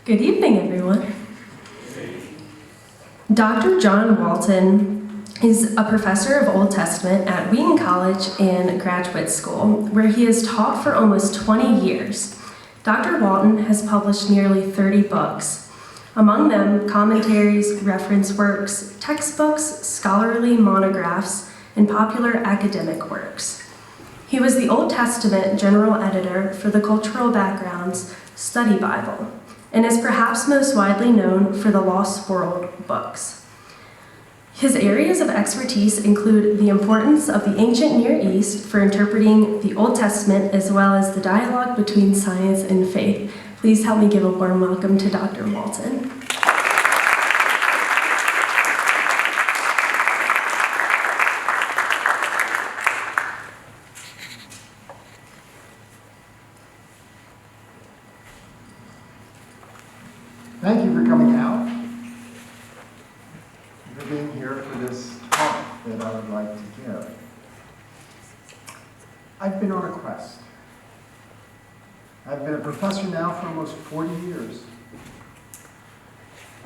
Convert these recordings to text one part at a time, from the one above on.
Good evening, everyone. Dr. John Walton is a professor of Old Testament at Wheaton College and Graduate School, where he has taught for almost 20 years. Dr. Walton has published nearly 30 books, among them commentaries, reference works, textbooks, scholarly monographs, and popular academic works. He was the Old Testament general editor for the Cultural Backgrounds Study Bible, and is perhaps most widely known for the Lost World books. His areas of expertise include the importance of the ancient Near East for interpreting the Old Testament, as well as the dialogue between science and faith. Please help me give a warm welcome to Dr. Walton. Thank you for coming out, and for being here for this talk that I would like to give. I've been on a quest. I've been a professor now for almost 40 years.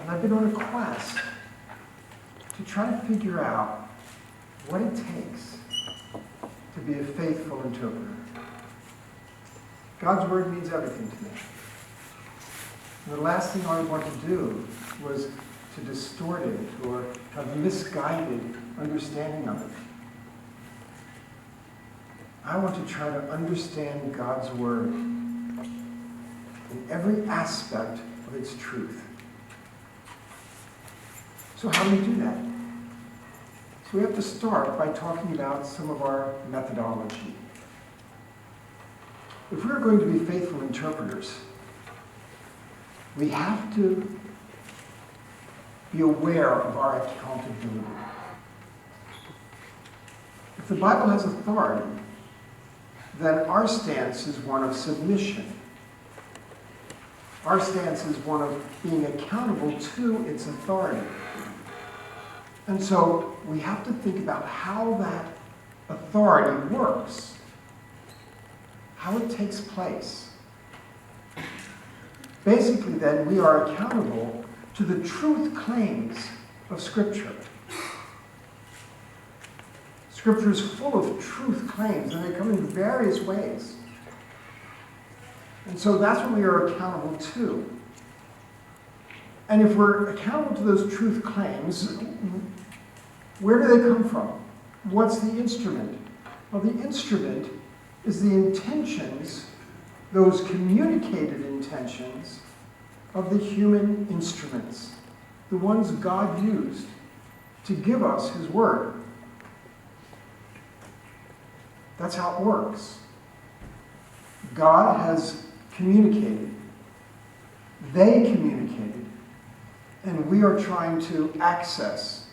And I've been on a quest to try to figure out what it takes to be a faithful interpreter. God's word means everything to me. And the last thing I would want to do was to distort it or have misguided understanding of it. I want to try to understand God's word in every aspect of its truth. So how do we do that? So we have to start by talking about some of our methodology. If we're going to be faithful interpreters, we have to be aware of our accountability. If the Bible has authority, then our stance is one of submission. Our stance is one of being accountable to its authority. And so we have to think about how that authority works, how it takes place. Basically, then, we are accountable to the truth claims of Scripture. Scripture is full of truth claims, and they come in various ways. And so that's what we are accountable to. And if we're accountable to those truth claims, where do they come from? What's the instrument? Well, the instrument is the intentions, those communicated intentions of the human instruments, the ones God used to give us his word. That's how it works. God has communicated. They communicated. And we are trying to access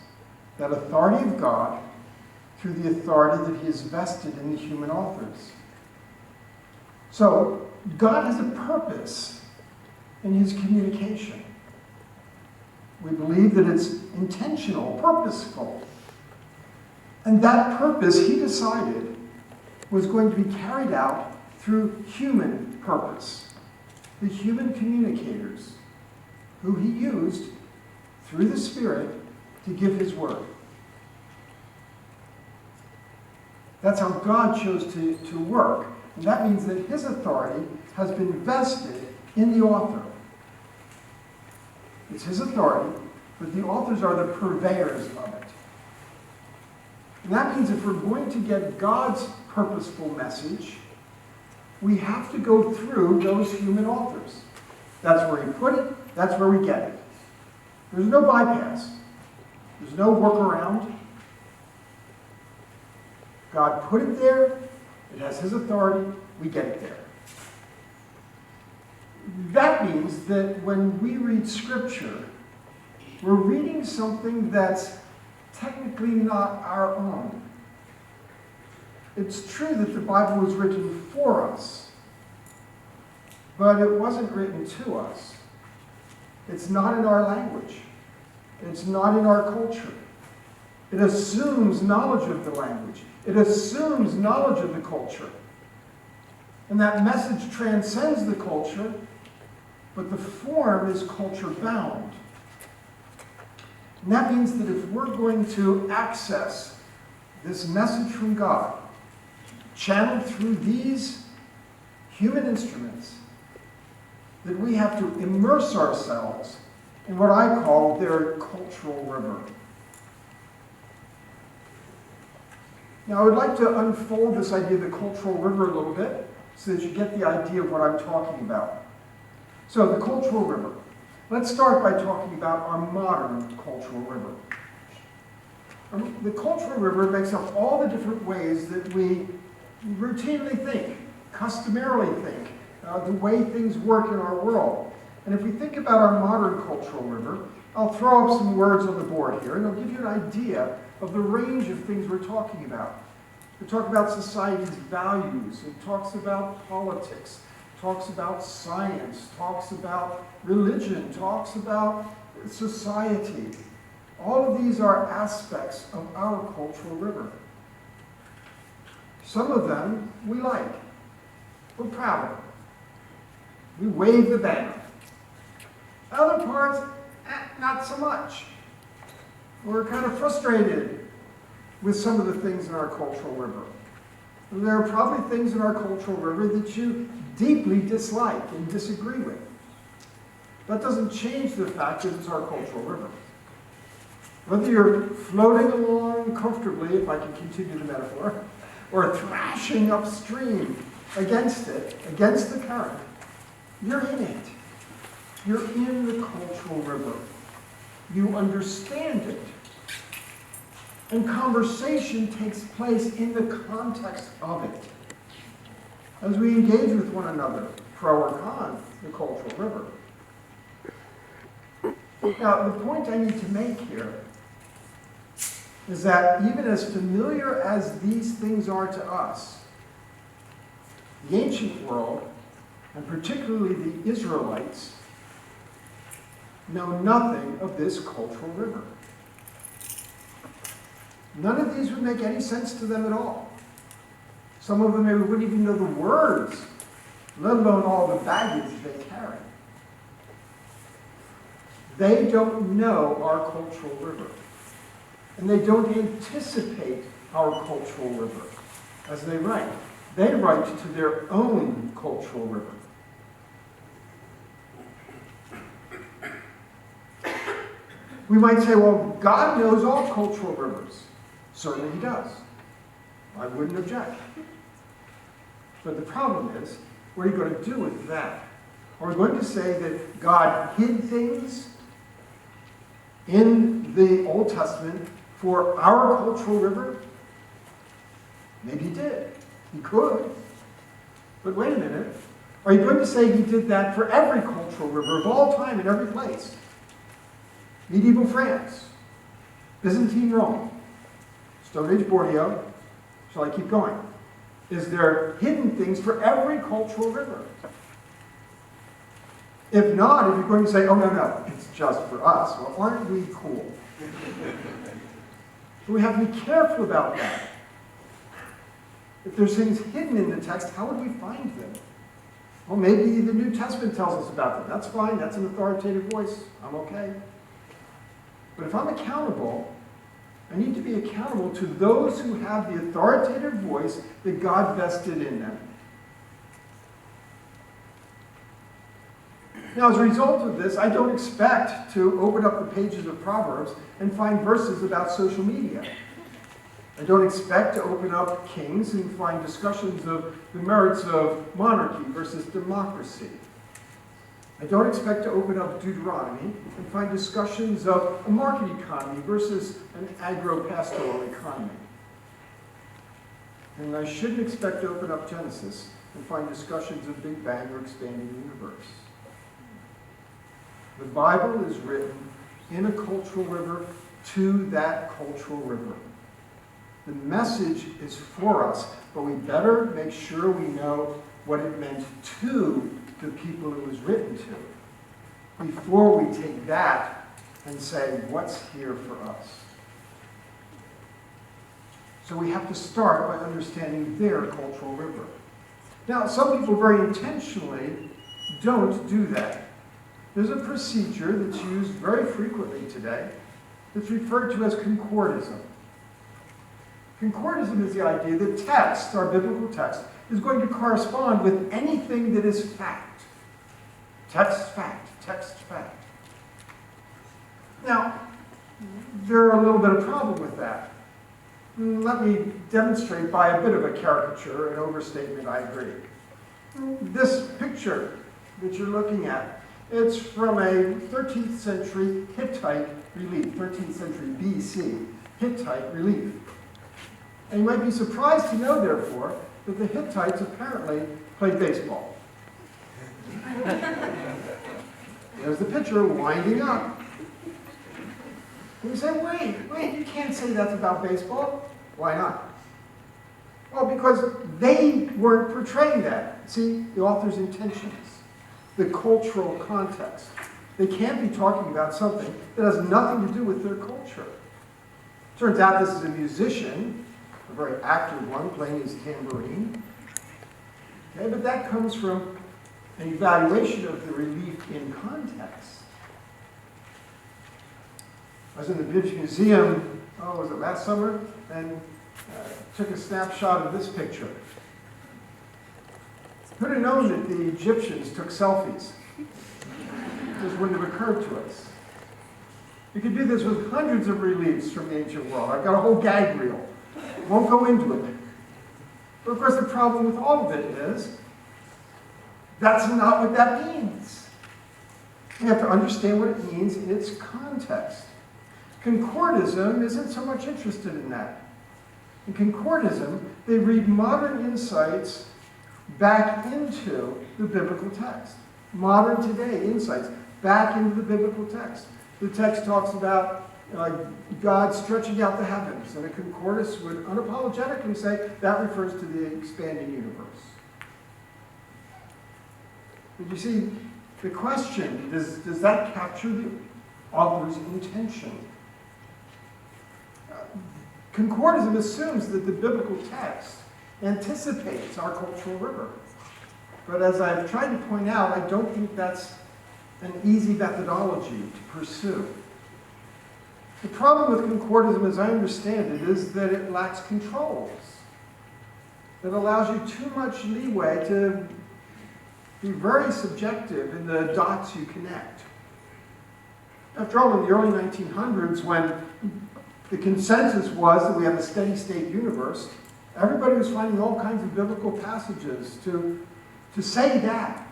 that authority of God through the authority that he has vested in the human authors. So, God has a purpose in his communication. We believe that it's intentional, purposeful. And that purpose, he decided, was going to be carried out through human purpose. The human communicators who he used through the Spirit to give his word. That's how God chose to work. And that means that his authority has been vested in the author. It's his authority, but the authors are the purveyors of it. And that means if we're going to get God's purposeful message, we have to go through those human authors. That's where he put it, that's where we get it. There's no bypass. There's no workaround. God put it there, it has his authority, we get it there. That means that when we read Scripture, we're reading something that's technically not our own. It's true that the Bible was written for us, but it wasn't written to us. It's not in our language. It's not in our culture. It assumes knowledge of the language. It assumes knowledge of the culture. And that message transcends the culture but the form is culture bound. And that means that if we're going to access this message from God, channeled through these human instruments, that we have to immerse ourselves in what I call their cultural river. Now, I would like to unfold this idea of the cultural river a little bit so that you get the idea of what I'm talking about. So, the cultural river. Let's start by talking about our modern cultural river. The cultural river makes up all the different ways that we routinely think, customarily think, the way things work in our world. And if we think about our modern cultural river, I'll throw up some words on the board here, and I'll give you an idea of the range of things we're talking about. We talk about society's values, it talks about politics, talks about science, talks about religion, talks about society. All of these are aspects of our cultural river. Some of them we like. We're proud of them. We wave the banner. Other parts, not so much. We're kind of frustrated with some of the things in our cultural river. And there are probably things in our cultural river that you deeply dislike and disagree with. That doesn't change the fact that it's our cultural river. Whether you're floating along comfortably, if I can continue the metaphor, or thrashing upstream against it, against the current, you're in it. You're in the cultural river. You understand it. And conversation takes place in the context of it. As we engage with one another, pro or con, the cultural river. Now, the point I need to make here is that even as familiar as these things are to us, the ancient world, and particularly the Israelites, know nothing of this cultural river. None of these would make any sense to them at all. Some of them maybe wouldn't even know the words, let alone all the baggage they carry. They don't know our cultural river. And they don't anticipate our cultural river as they write. They write to their own cultural river. We might say, well, God knows all cultural rivers. Certainly he does. I wouldn't object. But the problem is, what are you going to do with that? Are we going to say that God hid things in the Old Testament for our cultural river? Maybe he did. He could. But wait a minute. Are you going to say he did that for every cultural river of all time in every place? Medieval France, Byzantine Rome, Stone Age Borneo, shall I keep going? Is there hidden things for every cultural river? If not, if you're going to say, oh, no, it's just for us, well, aren't we cool? So we have to be careful about that. If there's things hidden in the text, how would we find them? Well, maybe the New Testament tells us about them. That's fine. That's an authoritative voice. I'm okay. But if I'm accountable, I need to be accountable to those who have the authoritative voice that God vested in them. Now, as a result of this, I don't expect to open up the pages of Proverbs and find verses about social media. I don't expect to open up Kings and find discussions of the merits of monarchy versus democracy. I don't expect to open up Deuteronomy and find discussions of a market economy versus an agro-pastoral economy. And I shouldn't expect to open up Genesis and find discussions of Big Bang or expanding universe. The Bible is written in a cultural river to that cultural river. The message is for us, but we better make sure we know what it meant to the people it was written to before we take that and say, what's here for us? So we have to start by understanding their cultural river. Now, some people very intentionally don't do that. there's a procedure that's used very frequently today that's referred to as concordism. Concordism is the idea that text, our biblical text, is going to correspond with anything that is fact. Text, fact, text, fact. Now, there's a little bit of problem with that. Let me demonstrate by a bit of a caricature, an overstatement, I agree. This picture that you're looking at, it's from a 13th century Hittite relief, 13th century BC Hittite relief. And you might be surprised to know, therefore, that the Hittites apparently played baseball. There's the picture winding up. And you say, wait, you can't say that's about baseball. Why not? Well, because they weren't portraying that. See, the author's intentions, the cultural context. They can't be talking about something that has nothing to do with their culture. Turns out this is a musician, a very active one, playing his tambourine. Okay, but that comes from an evaluation of the relief in context. I was in the British Museum, was it last summer? And took a snapshot of this picture. Who'd have known that the Egyptians took selfies? This wouldn't have occurred to us. You could do this with hundreds of reliefs from the ancient world. I've got a whole gag reel. Won't go into it. But of course the problem with all of it is, that's not what that means. You have to understand what it means in its context. Concordism isn't so much interested in that. In concordism, they read modern insights back into the biblical text. Modern today insights back into the biblical text. The text talks about God stretching out the heavens, and a concordist would unapologetically say that refers to the expanding universe. But you see, the question, does that capture the author's intention? Concordism assumes that the biblical text anticipates our cultural river. But as I've tried to point out, I don't think that's an easy methodology to pursue. The problem with concordism, as I understand it, is that it lacks controls. It allows you too much leeway to be very subjective in the dots you connect. After all, in the early 1900s, when the consensus was that we have a steady state universe, everybody was finding all kinds of biblical passages to say that.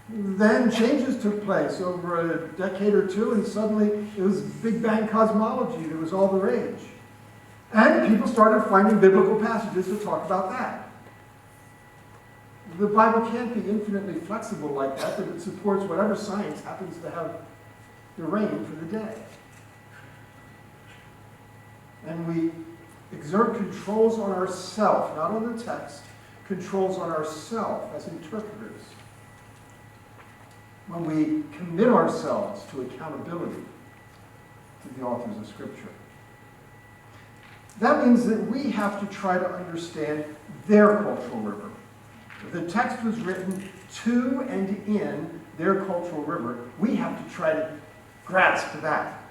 Then changes took place over a decade or two, and suddenly it was Big Bang cosmology that was all the rage. And people started finding biblical passages to talk about that. The Bible can't be infinitely flexible like that, but it supports whatever science happens to have the reign for the day. And we exert controls on ourselves, not on the text, controls on ourselves as interpreters. When we commit ourselves to accountability to the authors of Scripture. That means that we have to try to understand their cultural river. If the text was written to and in their cultural river, we have to try to grasp that.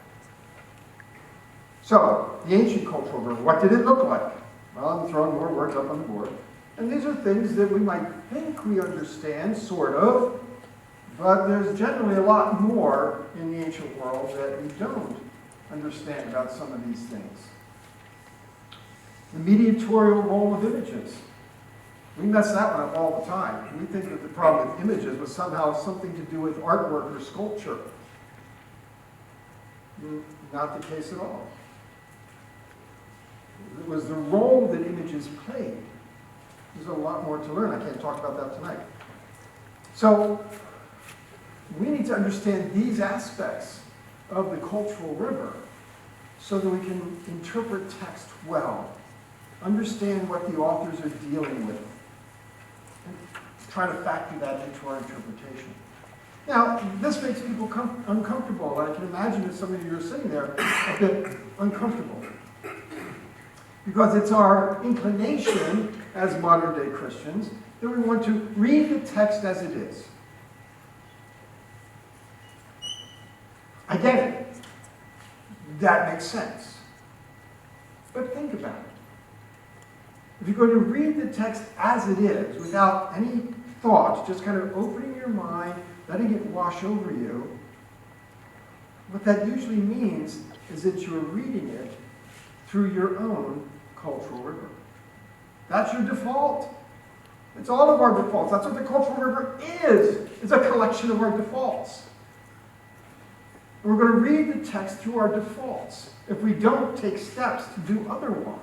So, the ancient cultural river, what did it look like? Well, I'm throwing more words up on the board. And these are things that we might think we understand, sort of, but there's generally a lot more in the ancient world that we don't understand about some of these things. The mediatorial role of images. We mess that one up all the time. We think that the problem with images was somehow something to do with artwork or sculpture. Not the case at all. It was the role that images played. There's a lot more to learn. I can't talk about that tonight. So, we need to understand these aspects of the cultural river so that we can interpret text well, understand what the authors are dealing with, and try to factor that into our interpretation. Now, this makes people uncomfortable. I can imagine that some of you are sitting there a bit uncomfortable. Because it's our inclination as modern-day Christians that we want to read the text as it is. I get it. That makes sense. But think about it. If you're going to read the text as it is, without any thought, just kind of opening your mind, letting it wash over you, what that usually means is that you're reading it through your own cultural river. That's your default. It's all of our defaults. That's what the cultural river is. It's a collection of our defaults. And we're going to read the text through our defaults if we don't take steps to do otherwise.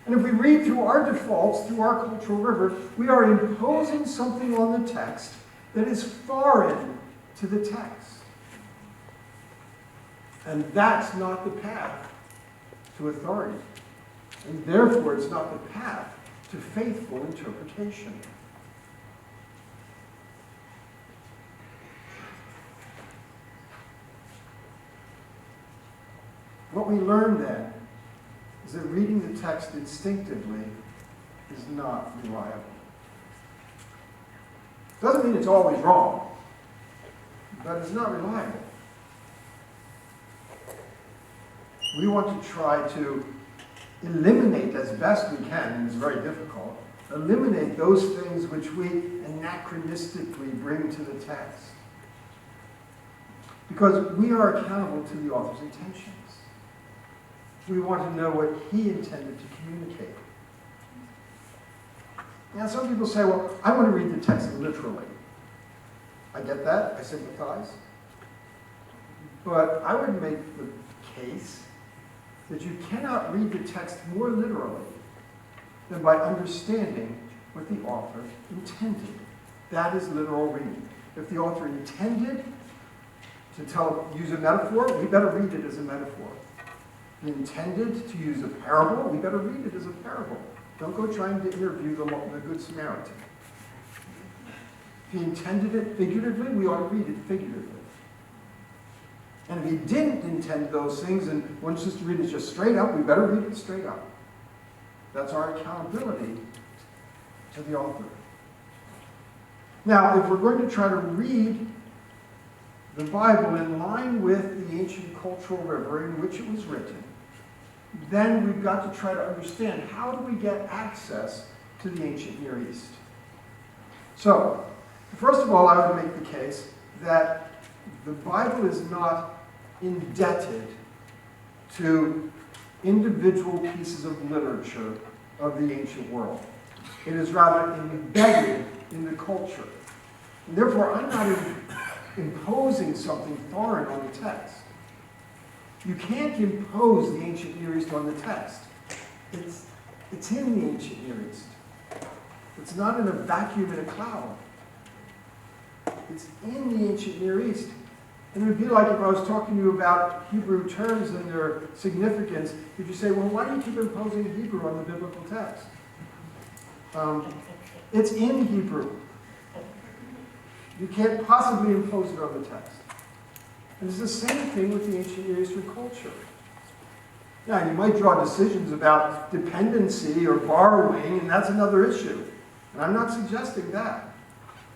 And if we read through our defaults, through our cultural river, we are imposing something on the text that is foreign to the text. And that's not the path to authority. And therefore, it's not the path to faithful interpretation. What we learn then is that reading the text instinctively is not reliable. Doesn't mean it's always wrong, but it's not reliable. We want to try to eliminate as best we can, and it's very difficult, eliminate those things which we anachronistically bring to the text. Because we are accountable to the author's intentions. We want to know what he intended to communicate. Now, some people say, well, I want to read the text literally. I get that. I sympathize. But I would make the case that you cannot read the text more literally than by understanding what the author intended. That is literal reading. If the author intended to use a metaphor, we better read it as a metaphor. If he intended to use a parable, we better read it as a parable. Don't go trying to interview the Good Samaritan. If he intended it figuratively, we ought to read it figuratively. And if he didn't intend those things and wants us to read it just straight up, we better read it straight up. That's our accountability to the author. Now, if we're going to try to read the Bible in line with the ancient cultural river in which it was written, then we've got to try to understand how do we get access to the ancient Near East. So, first of all, I would make the case that the Bible is not indebted to individual pieces of literature of the ancient world. It is rather embedded in the culture. And therefore, I'm not imposing something foreign on the text. You can't impose the ancient Near East on the text. It's in the ancient Near East. It's not in a vacuum in a cloud. It's in the ancient Near East. And it would be like if I was talking to you about Hebrew terms and their significance, would you say, well, why do you keep imposing Hebrew on the biblical text? It's in Hebrew. You can't possibly impose it on the text. And it's the same thing with the ancient Near Eastern culture. Now, you might draw decisions about dependency or borrowing, and that's another issue. And I'm not suggesting that.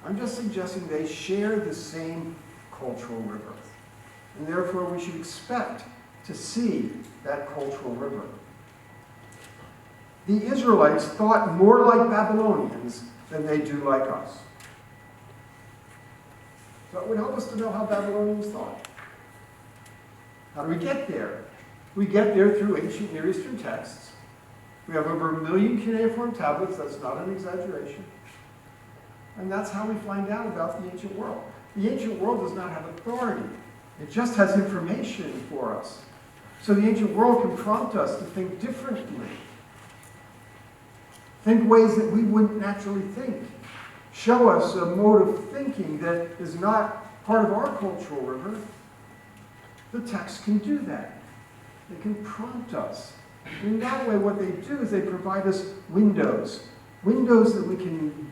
I'm just suggesting they share the same cultural river. And therefore, we should expect to see that cultural river. The Israelites thought more like Babylonians than they do like us. So it would help us to know how Babylonians thought. How do we get there? We get there through ancient Near Eastern texts. We have over 1 million cuneiform tablets. That's not an exaggeration. And that's how we find out about the ancient world. The ancient world does not have authority. It just has information for us. So the ancient world can prompt us to think differently. Think ways that we wouldn't naturally think. Show us a mode of thinking that is not part of our cultural river. The text can do that. They can prompt us. And in that way, what they do is they provide us windows. Windows that we can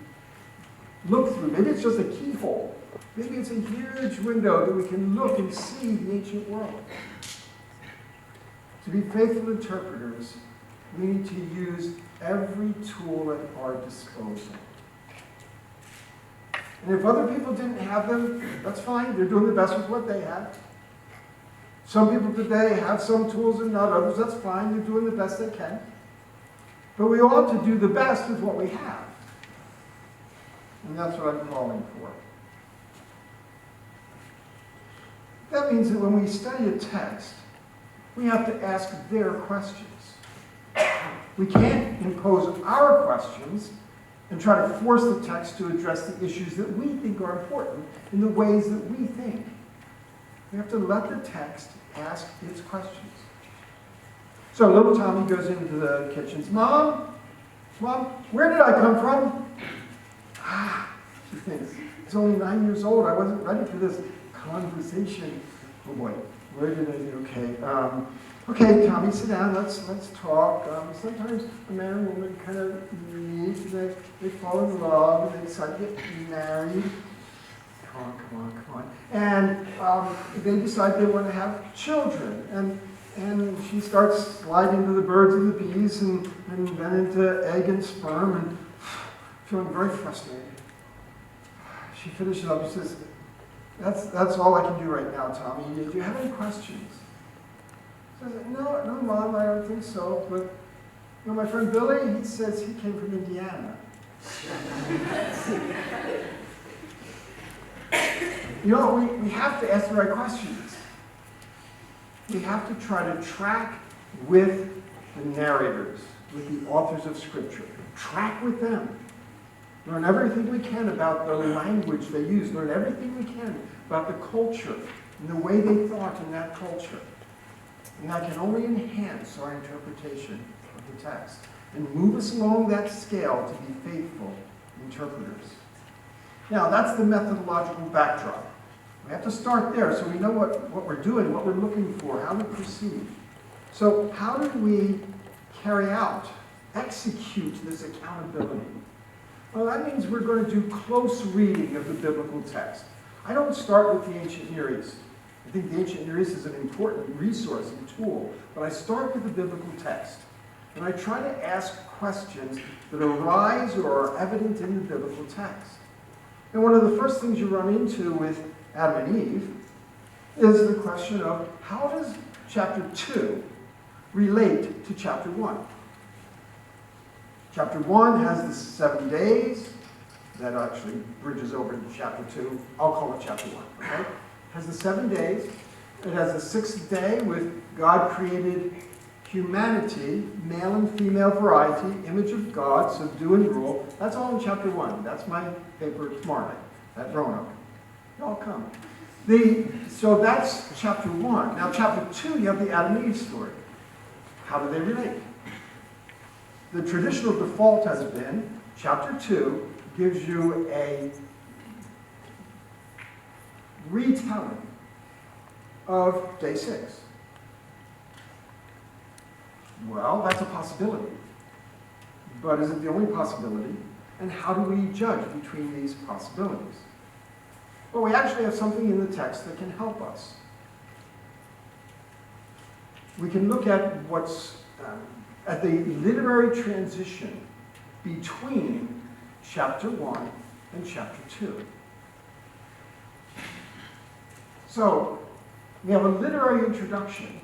look through. Maybe it's just a keyhole. Maybe it's a huge window that we can look and see the ancient world. To be faithful interpreters, we need to use every tool at our disposal. And if other people didn't have them, that's fine. They're doing the best with what they had. Some people today have some tools and not others. That's fine. They're doing the best they can. But we ought to do the best with what we have. And that's what I'm calling for. That means that when we study a text, we have to ask their questions. We can't impose our questions and try to force the text to address the issues that we think are important in the ways that we think. We have to let the text ask its questions. So little Tommy goes into the kitchen. Mom, where did I come from? She thinks, it's only 9 years old. I wasn't ready for this conversation. Oh boy, where did I do? Okay. Okay, Tommy, sit down. Let's talk. Sometimes a man and woman kind of meet, they fall in love, and they decide to get married. Come on. And they decide they want to have children. And she starts sliding to the birds and the bees, and then into egg and sperm, and feeling very frustrated. She finishes up and says, That's all I can do right now, Tommy. Do you have any questions? She says, No, Mom, I don't think so. But my friend Billy, he says he came from Indiana. We have to ask the right questions. We have to try to track with the narrators, with the authors of Scripture. Track with them. Learn everything we can about the language they use. Learn everything we can about the culture and the way they thought in that culture. And that can only enhance our interpretation of the text and move us along that scale to be faithful interpreters. Now, that's the methodological backdrop. We have to start there so we know what we're doing, what we're looking for, how we proceed. So how do we carry out, execute this accountability? Well, that means we're going to do close reading of the biblical text. I don't start with the ancient Near East. I think the ancient Near East is an important resource and tool, but I start with the biblical text. And I try to ask questions that arise or are evident in the biblical text. And one of the first things you run into with Adam and Eve is the question of how does chapter 2 relate to chapter 1? Chapter 1 has the 7 days. That actually bridges over into chapter 2. I'll call it chapter 1. Okay? It has the 7 days. It has the 6th day with God created humanity, male and female variety, image of God, subdue and rule. That's all in chapter 1. That's my paper tomorrow night at Roanoke. Y'all come. So that's chapter 1. Now chapter 2, you have the Adam and Eve story. How do they relate? The traditional default has been chapter 2 gives you a retelling of day 6. Well, that's a possibility. But is it the only possibility? And how do we judge between these possibilities? Well, we actually have something in the text that can help us. We can look at at the literary transition between chapter 1 and chapter 2. So, we have a literary introduction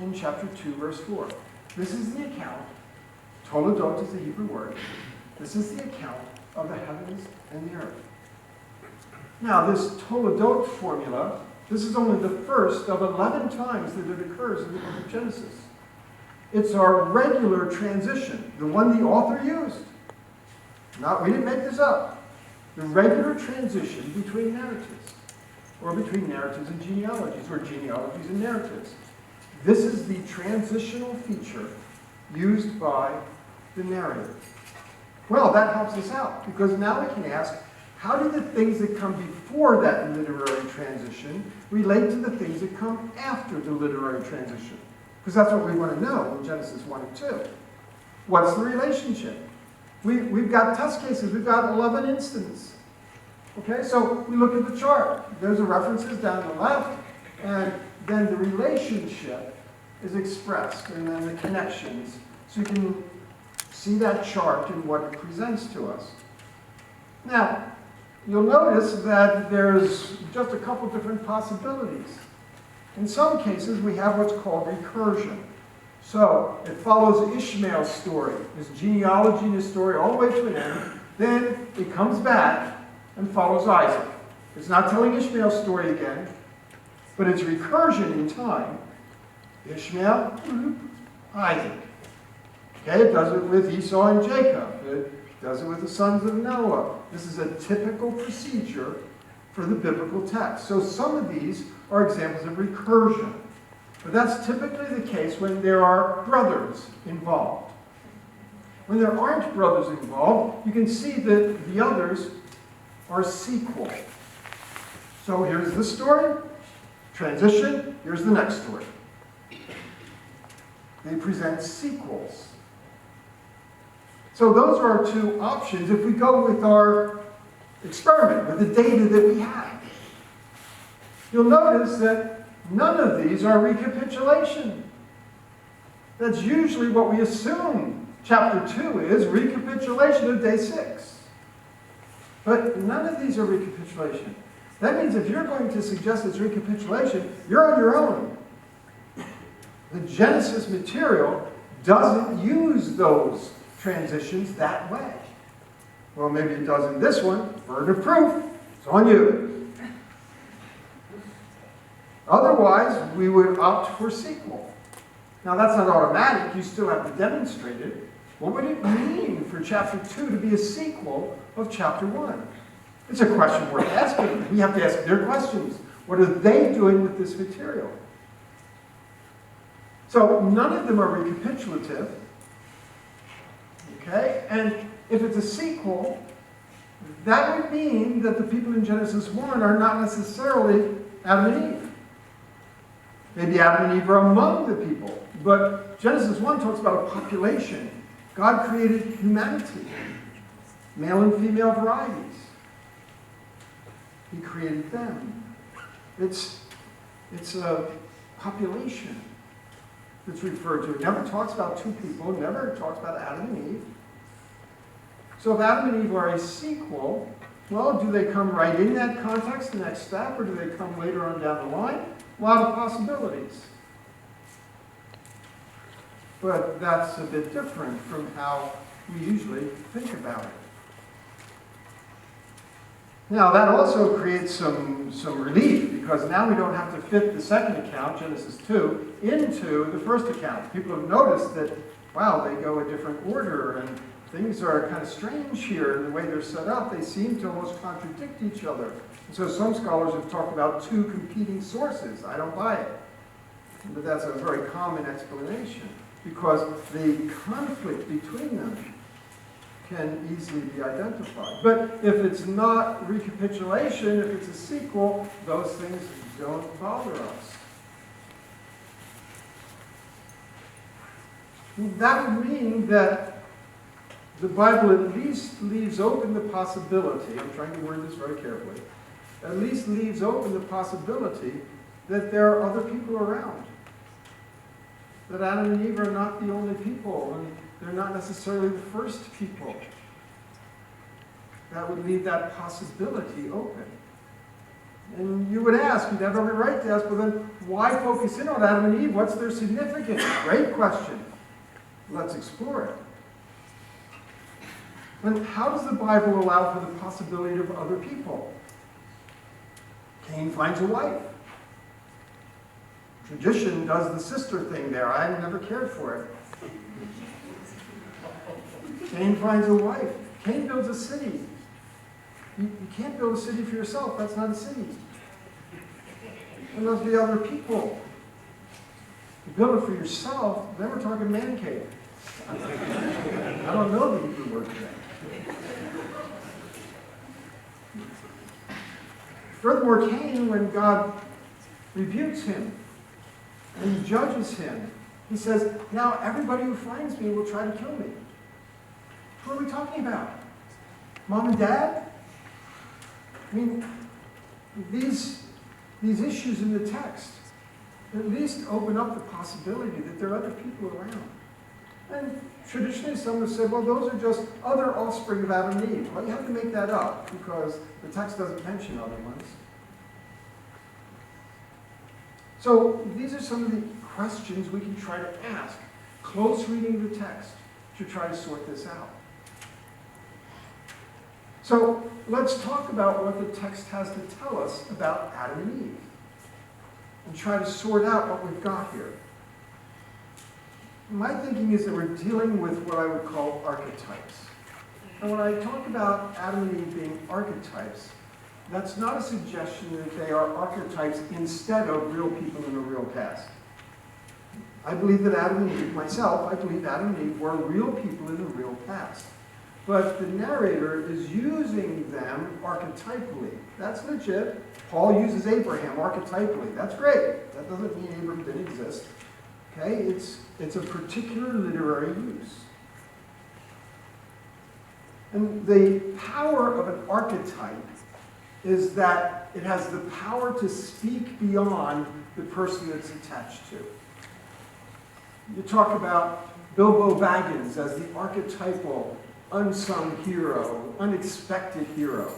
in chapter 2, verse 4. This is the account, toledot is the Hebrew word. This is the account of the heavens and the earth. Now, this toledot formula, this is only the first of 11 times that it occurs in the book of Genesis. It's our regular transition, the one the author used. We didn't make this up. The regular transition between narratives, or between narratives and genealogies, or genealogies and narratives. This is the transitional feature used by the narrator. Well, that helps us out, because now we can ask, how do the things that come before that literary transition relate to the things that come after the literary transition? Because that's what we want to know in Genesis 1 and 2. What's the relationship? We've got test cases. We've got 11 instances. Okay, so we look at the chart. There's the references down the left, and then the relationship is expressed, and then the connections. So you can see that chart and what it presents to us. Now, you'll notice that there's just a couple different possibilities. In some cases, we have what's called recursion. So it follows Ishmael's story, his genealogy and his story all the way to an end. Then it comes back and follows Isaac. It's not telling Ishmael's story again, but it's recursion in time. Ishmael, Isaac. Okay, it does it with Esau and Jacob. It does it with the sons of Noah. This is a typical procedure for the biblical text. So some of these are examples of recursion. But that's typically the case when there are brothers involved. When there aren't brothers involved, you can see that the others are sequel. So here's the story, transition, here's the next story. They present sequels. So those are our two options if we go with our experiment, with the data that we have. You'll notice that none of these are recapitulation. That's usually what we assume chapter 2 is, recapitulation of day 6. But none of these are recapitulation. That means if you're going to suggest it's recapitulation, you're on your own. The Genesis material doesn't use those transitions that way. Well, maybe it does in this one. Burden of proof. It's on you. Otherwise, we would opt for sequel. Now, that's not automatic. You still have to demonstrate it. What would it mean for chapter 2 to be a sequel of chapter 1? It's a question worth asking. We have to ask their questions. What are they doing with this material? So none of them are recapitulative. Okay? And if it's a sequel, that would mean that the people in Genesis 1 are not necessarily Adam and Eve. Maybe Adam and Eve are among the people. But Genesis 1 talks about a population. God created humanity, male and female varieties. He created them. It's a population that's referred to. It never talks about two people. It never talks about Adam and Eve. So if Adam and Eve are a sequel, well, do they come right in that context, the next step, or do they come later on down the line? A lot of possibilities. But that's a bit different from how we usually think about it. Now, that also creates some relief, because now we don't have to fit the second account, Genesis 2, into the first account. People have noticed that, wow, they go a different order, and things are kind of strange here in the way they're set up. They seem to almost contradict each other. And so some scholars have talked about two competing sources. I don't buy it. But that's a very common explanation, because the conflict between them can easily be identified. But if it's not recapitulation, if it's a sequel, those things don't bother us. That would mean that the Bible at least leaves open the possibility, I'm trying to word this very carefully, at least leaves open the possibility that there are other people around. That Adam and Eve are not the only people, and they're not necessarily the first people. That would leave that possibility open. And you would ask, you'd have every right to ask, well then, why focus in on Adam and Eve? What's their significance? Great question. Let's explore it. And how does the Bible allow for the possibility of other people? Cain finds a wife. Tradition does the sister thing there. I never cared for it. Cain finds a wife. Cain builds a city. You can't build a city for yourself. That's not a city. There must be other people. You build it for yourself, then we're talking man cave. I don't know the Hebrew word for that. Furthermore, Cain, when God rebukes him and judges him, he says, now everybody who finds me will try to kill me. Who are we talking about? Mom and Dad? I mean, these issues in the text at least open up the possibility that there are other people around. And traditionally some have said, well, those are just other offspring of Adam and Eve. Well, you have to make that up because the text doesn't mention other ones. So these are some of the questions we can try to ask. Close reading of the text to try to sort this out. So let's talk about what the text has to tell us about Adam and Eve and try to sort out what we've got here. My thinking is that we're dealing with what I would call archetypes. And when I talk about Adam and Eve being archetypes, that's not a suggestion that they are archetypes instead of real people in a real past. I believe that Adam and Eve, myself, I believe Adam and Eve were real people in a real past. But the narrator is using them archetypally. That's legit. Paul uses Abraham archetypally. That's great. That doesn't mean Abraham didn't exist. Okay? It's a particular literary use. And the power of an archetype is that it has the power to speak beyond the person it's attached to. You talk about Bilbo Baggins as the archetypal, unsung hero, unexpected hero.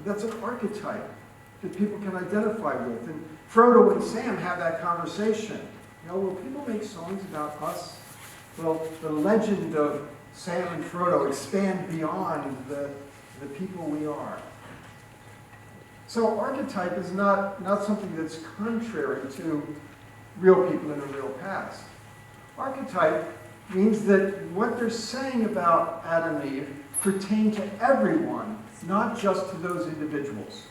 That's an archetype that people can identify with. And Frodo and Sam have that conversation. You know, will people make songs about us? Well, the legend of Sam and Frodo expand beyond the people we are. So archetype is not something that's contrary to real people in a real past. Archetype means that what they're saying about Adam and Eve pertain to everyone, not just to those individuals.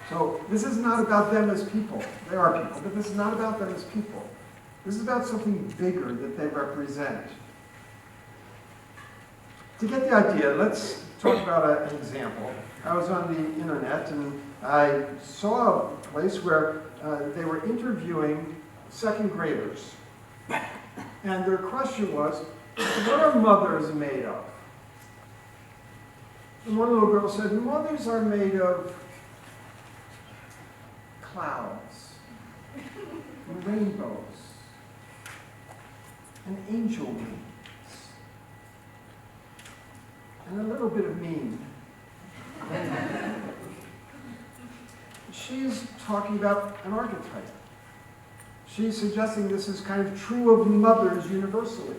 So this is not about them as people. They are people, but this is not about them as people. This is about something bigger that they represent. To get the idea, let's talk about an example. I was on the internet and I saw a place where they were interviewing second graders. And their question was, what are mothers made of? And one little girl said, mothers are made of clouds, and rainbows, and angel wings, and a little bit of mean. She's talking about an archetype. She's suggesting this is kind of true of mothers universally.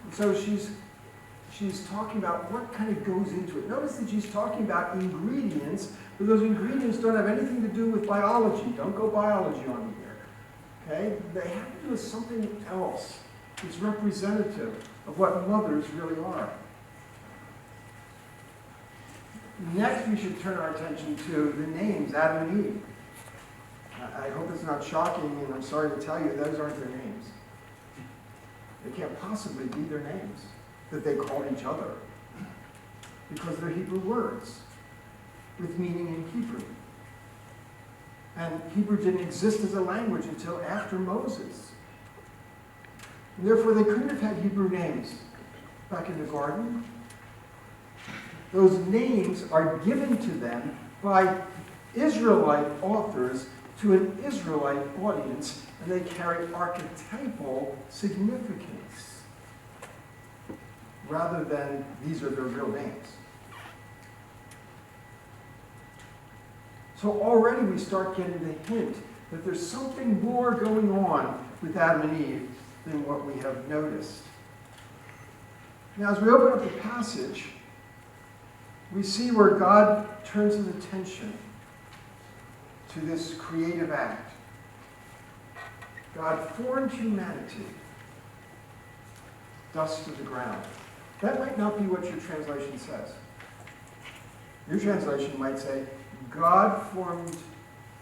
And so she's talking about what kind of goes into it. Notice that she's talking about ingredients, but those ingredients don't have anything to do with biology. Don't go biology on me here. Okay? They have to do with something else that's representative of what mothers really are. Next, we should turn our attention to the names, Adam and Eve. I hope it's not shocking, and I'm sorry to tell you, those aren't their names. They can't possibly be their names that they call each other, because they're Hebrew words with meaning in Hebrew. And Hebrew didn't exist as a language until after Moses. And therefore, they couldn't have had Hebrew names back in the garden. Those names are given to them by Israelite authors to an Israelite audience, and they carry archetypal significance rather than these are their real names. So already we start getting the hint that there's something more going on with Adam and Eve than what we have noticed. Now, as we open up the passage, we see where God turns his attention to this creative act. God formed humanity, dust of the ground. That might not be what your translation says. Your translation might say, God formed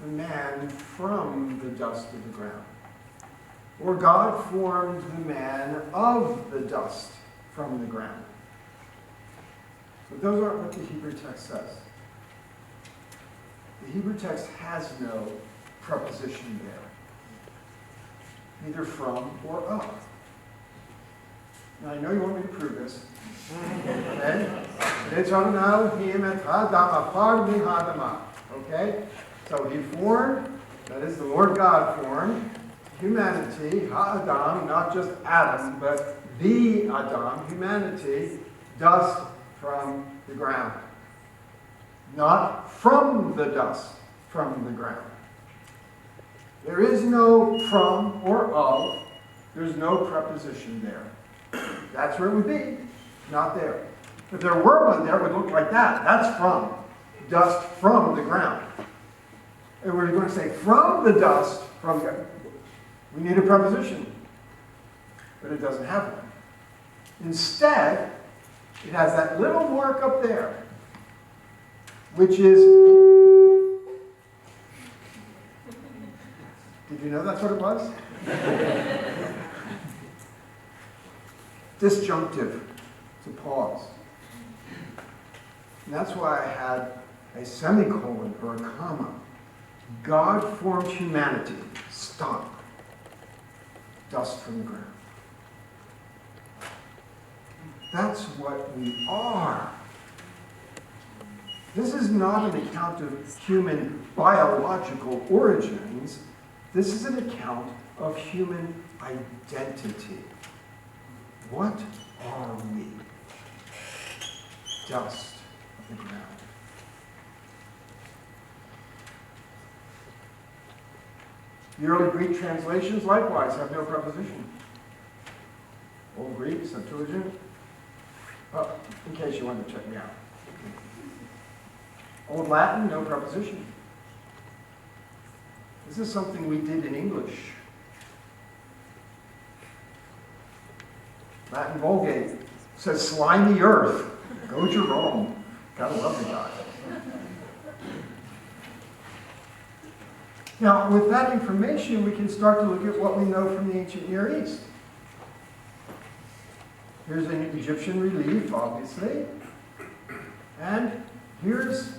the man from the dust of the ground. Or God formed the man of the dust from the ground. But those aren't what the Hebrew text says. The Hebrew text has no preposition there, neither from or of. Now, I know you want me to prove this. Okay? Okay? So he formed, that is, the Lord God formed humanity, ha-Adam, not just Adam, but the Adam, humanity, dust from the ground. Not from the dust from the ground. There is no from or of. There's no preposition there. That's where it would be, not there. If there were one there, it would look like that. That's from. Dust from the ground. And we're going to say from the dust, from the... We need a preposition. But it doesn't have one. Instead, it has that little mark up there, which is... Did you know that's what it was? Disjunctive. To pause. And that's why I had a semicolon or a comma. God formed humanity. Stop. Dust from the ground. That's what we are. This is not an account of human biological origins. This is an account of human identity. What are we? Dust of the ground. The early Greek translations likewise have no preposition. Old Greek, Septuagint. Oh, in case you wanted to check me out. Old Latin, no preposition. This is something we did in English. Latin Vulgate says slimy earth. Go Jerome. Gotta love the guy. Now, with that information, we can start to look at what we know from the ancient Near East. Here's an Egyptian relief, obviously. And here's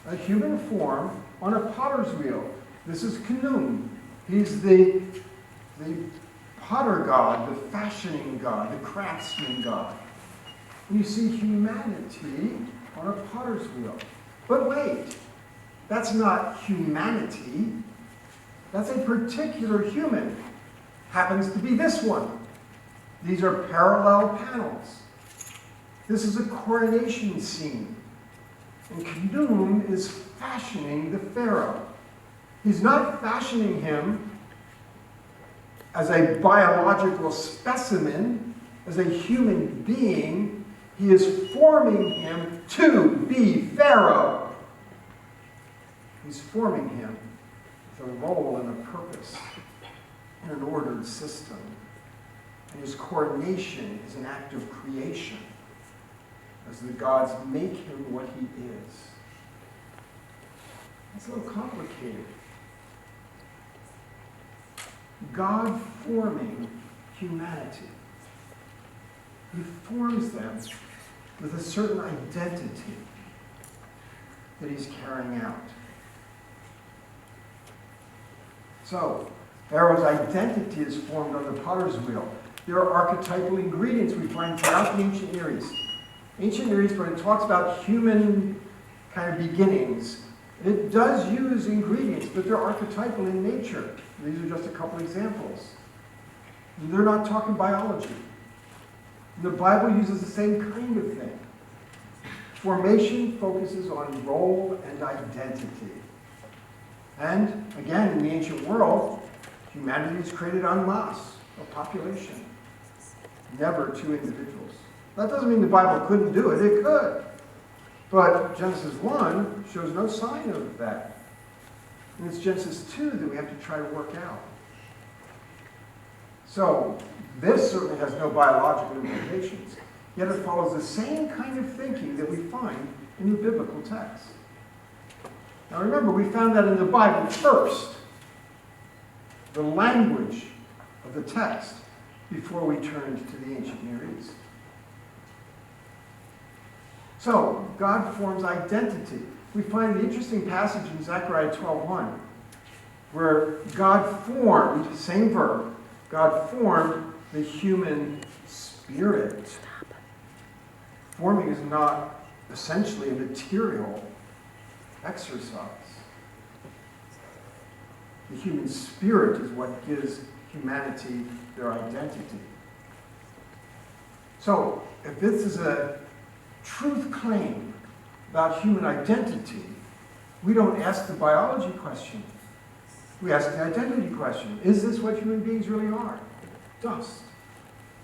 a human form on a potter's wheel. This is Khnum. He's the potter god, the fashioning god, the craftsman god. And you see humanity on a potter's wheel. But wait, that's not humanity. That's a particular human. Happens to be this one. These are parallel panels. This is a coronation scene. And Khnum is fashioning the pharaoh. He's not fashioning him as a biological specimen, as a human being. He is forming him to be pharaoh. He's forming him with a role and a purpose in an ordered system. And his coronation is an act of creation, as the gods make him what he is. It's a little complicated. God forming humanity. He forms them with a certain identity that he's carrying out. So, Pharaoh's identity is formed on the potter's wheel. There are archetypal ingredients we find throughout the ancient Near East. Ancient Near East, when it talks about human kind of beginnings, it does use ingredients, but they're archetypal in nature. These are just a couple examples. They're not talking biology. The Bible uses the same kind of thing. Formation focuses on role and identity. And again, in the ancient world, humanity is created en masse, a population, never two individuals. That doesn't mean the Bible couldn't do it. It could. But Genesis 1 shows no sign of that. And it's Genesis 2 that we have to try to work out. So, this certainly has no biological implications. Yet it follows the same kind of thinking that we find in the biblical text. Now remember, we found that in the Bible first. The language of the text before we turned to the ancient Near East. So, God forms identity. We find the interesting passage in Zechariah 12:1, where God formed, same verb, God formed the human spirit. Forming is not essentially a material exercise. The human spirit is what gives humanity their identity. So, if this is a truth claim about human identity, we don't ask the biology question. We ask the identity question. Is this what human beings really are? Dust.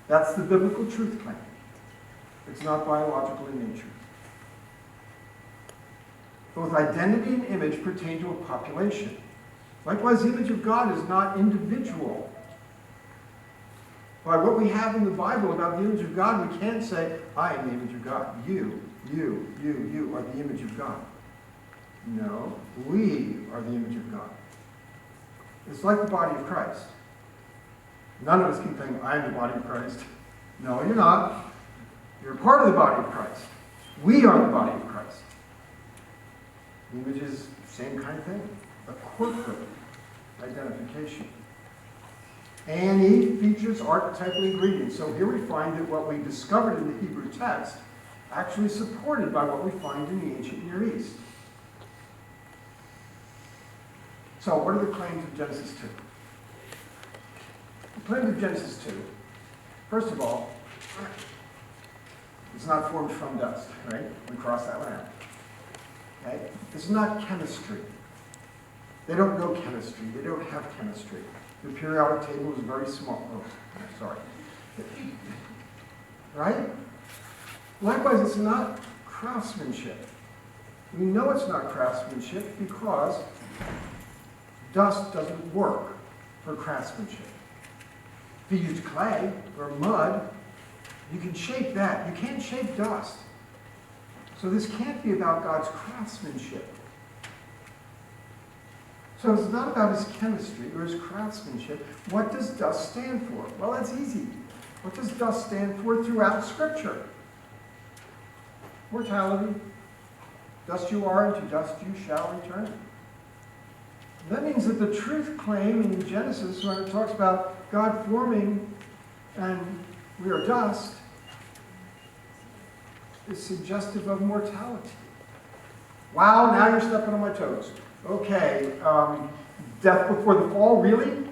That's the biblical truth claim. It's not biological in nature. Both identity and image pertain to a population. Likewise, the image of God is not individual. By what we have in the Bible about the image of God, we can't say, I am the image of God. You are the image of God. No, we are the image of God. It's like the body of Christ. None of us can claim, I am the body of Christ. No, you're not. You're part of the body of Christ. We are the body of Christ. The image is the same kind of thing, a corporate identification. And E features archetypal ingredients. So here we find that what we discovered in the Hebrew text actually supported by what we find in the ancient Near East. So what are the claims of Genesis 2? The claims of Genesis 2, first of all, it's not formed from dust, right? We cross that one out. Okay? It's not chemistry. They don't know chemistry. They don't have chemistry. The periodic table is very small. Oh, sorry. Right? Likewise, it's not craftsmanship. We know it's not craftsmanship because dust doesn't work for craftsmanship. If you use clay or mud, you can shape that. You can't shape dust. So this can't be about God's craftsmanship. So it's not about his chemistry or his craftsmanship. What does dust stand for? Well, that's easy. What does dust stand for throughout Scripture? Mortality. Dust you are, and to dust you shall return. That means that the truth claim in Genesis, when it talks about God forming and we are dust, is suggestive of mortality. Wow, now you're stepping on my toes. Okay, death before the fall, really?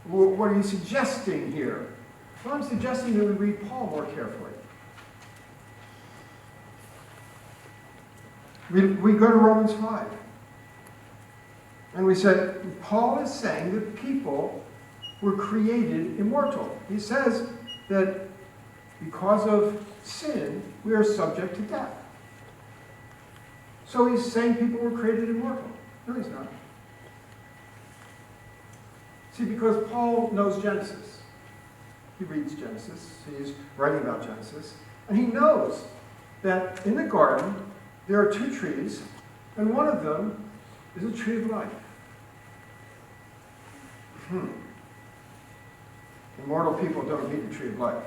What are you suggesting here? Well, I'm suggesting that we read Paul more carefully. We go to Romans 5. And we said, Paul is saying that people were created immortal. He says that because of sin, we are subject to death. So he's saying people were created immortal. No, he's not. See, because Paul knows Genesis. He reads Genesis. He's writing about Genesis. And he knows that in the garden, there are two trees, and one of them is a tree of life. Immortal people don't need the tree of life.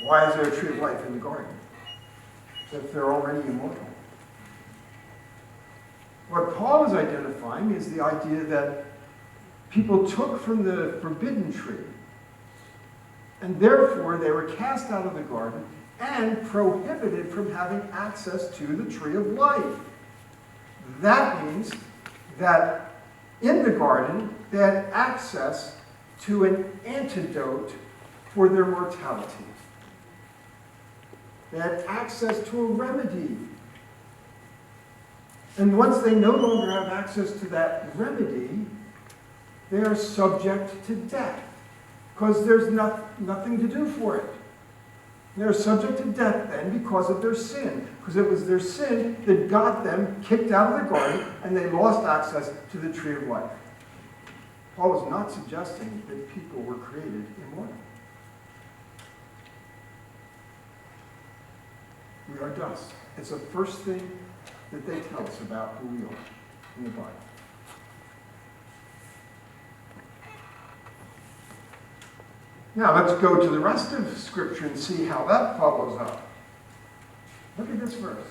Why is there a tree of life in the garden? If they're already immortal. What Paul is identifying is the idea that people took from the forbidden tree, and therefore they were cast out of the garden and prohibited from having access to the tree of life. That means that in the garden, they had access to an antidote for their mortality. They had access to a remedy. And once they no longer have access to that remedy, they are subject to death because there's nothing to do for it. They're subject to death then because of their sin, because it was their sin that got them kicked out of the garden and they lost access to the tree of life. Paul is not suggesting that people were created immortal. We are dust. It's the first thing that they tell us about who we are in the Bible. Now let's go to the rest of Scripture and see how that follows up. Look at this verse.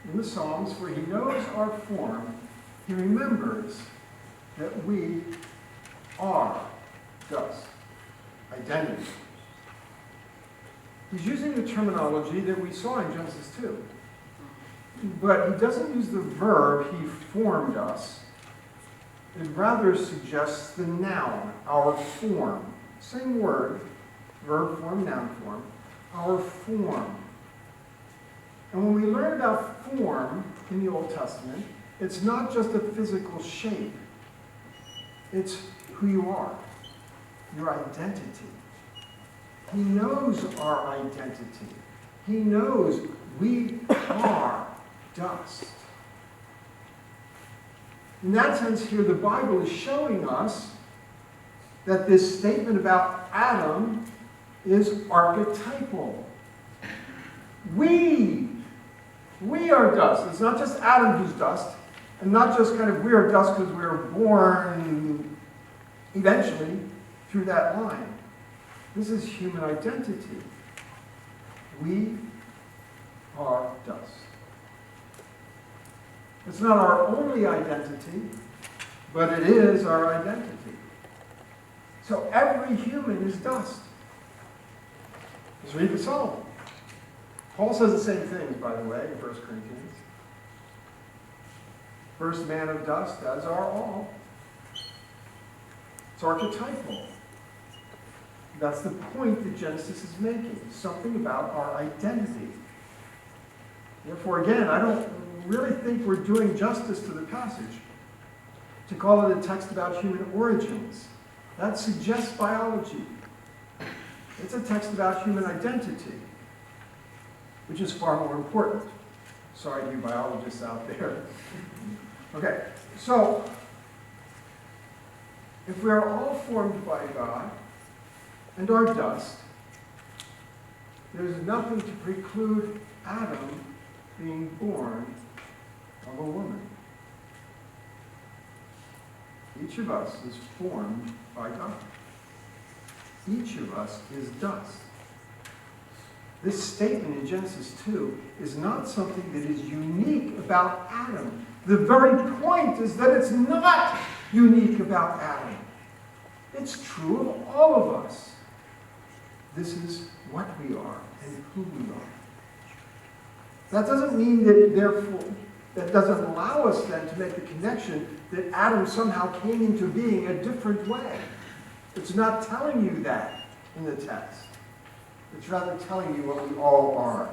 In the Psalms, for he knows our form, he remembers that we are dust. Identity. He's using the terminology that we saw in Genesis 2. but he doesn't use the verb, he formed us. It rather suggests the noun, our form. Same word, verb form, noun form, our form. And when we learn about form in the Old Testament, it's not just a physical shape. It's who you are, your identity. He knows our identity. He knows we are dust. In that sense here, the Bible is showing us that this statement about Adam is archetypal. We are dust. It's not just Adam who's dust, and not just kind of we are dust because we were born eventually through that line. This is human identity. We are dust. It's not our only identity, but it is our identity. So every human is dust. Let's read the psalm. Paul says the same things, by the way, in 1 Corinthians. First man of dust, as are all. It's archetypal. That's the point that Genesis is making. Something about our identity. Therefore, again, I don't really think we're doing justice to the passage to call it a text about human origins. That suggests biology. It's a text about human identity, which is far more important. Sorry to you biologists out there. Okay, so if we are all formed by God and are dust, there's nothing to preclude Adam being born of a woman. Each of us is formed by God. Each of us is dust. This statement in Genesis 2 is not something that is unique about Adam. The very point is that it's not unique about Adam. It's true of all of us. This is what we are and who we are. That doesn't mean that, therefore, that doesn't allow us then to make the connection that Adam somehow came into being a different way. It's not telling you that in the text. It's rather telling you what we all are.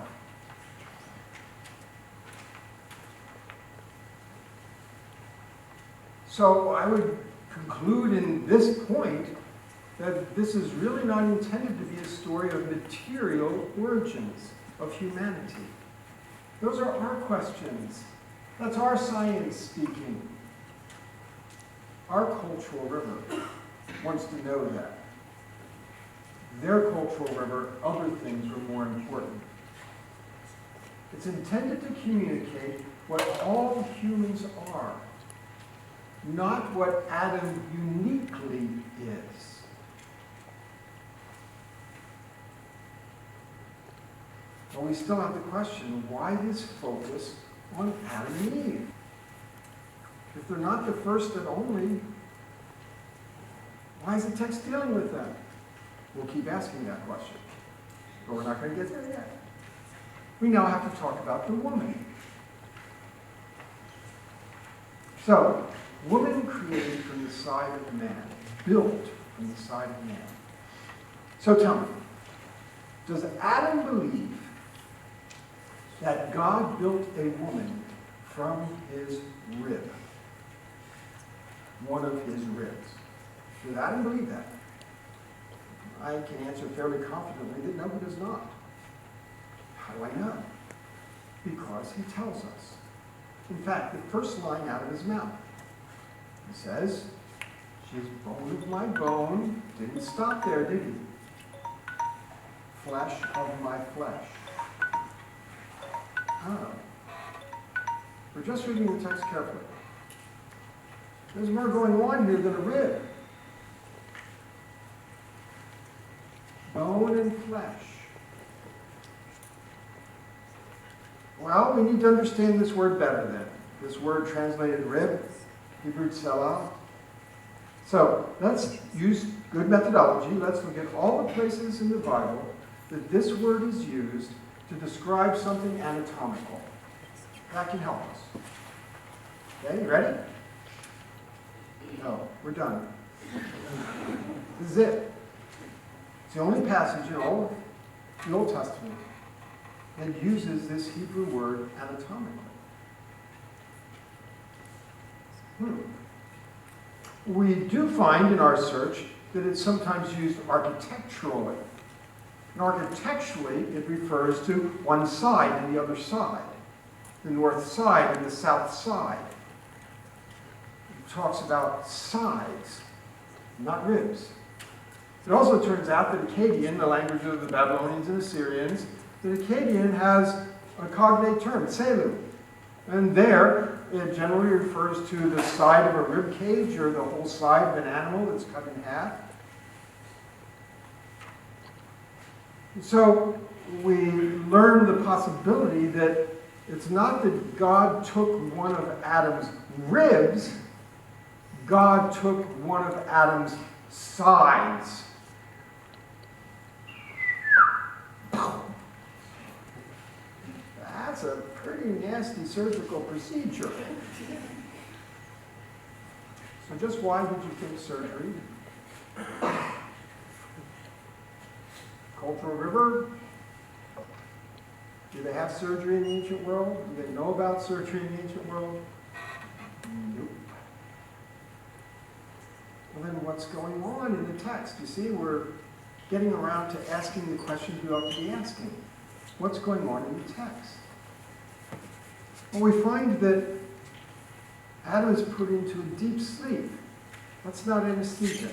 So I would conclude in this point that this is really not intended to be a story of material origins of humanity. Those are our questions. That's our science speaking. Our cultural river wants to know that. Their cultural river, other things are more important. It's intended to communicate what all humans are, not what Adam uniquely is. But we still have the question, why this focus on Adam and Eve? If they're not the first and only, why is the text dealing with them? We'll keep asking that question, but we're not going to get there yet. We now have to talk about the woman. So, woman created from the side of man, built from the side of man. So tell me, does Adam believe that God built a woman from his rib? One of his ribs. Does Adam believe that? I can answer fairly confidently that no, he does not. How do I know? Because he tells us. In fact, the first line out of his mouth, he says, she's bone of my bone. Didn't stop there, did he? Flesh of my flesh. Oh. We're just reading the text carefully. There's more going on here than a rib. Bone and flesh. Well, we need to understand this word better then. This word translated rib, Hebrew tselah. So let's use good methodology. Let's look at all the places in the Bible that this word is used to describe something anatomical. that can help us. Okay, you ready? No, we're done. This is it. It's the only passage in all of the Old Testament that uses this Hebrew word anatomically. We do find in our search that it's sometimes used architecturally. And architecturally, it refers to one side and the other side, the north side and the south side. It talks about sides, not ribs. It also turns out that Akkadian, the language of the Babylonians and Assyrians, that Akkadian has a cognate term, selu. And there, it generally refers to the side of a rib cage or the whole side of an animal that's cut in half. So we learn the possibility that it's not that God took one of Adam's ribs, God took one of Adam's sides. That's a pretty nasty surgical procedure. So just why did you think surgery? Cultural River? Do they have surgery in the ancient world? Do they know about surgery in the ancient world? Nope. Well, then what's going on in the text? You see, we're getting around to asking the questions we ought to be asking. What's going on in the text? Well, we find that Adam is put into a deep sleep. That's not anesthesia.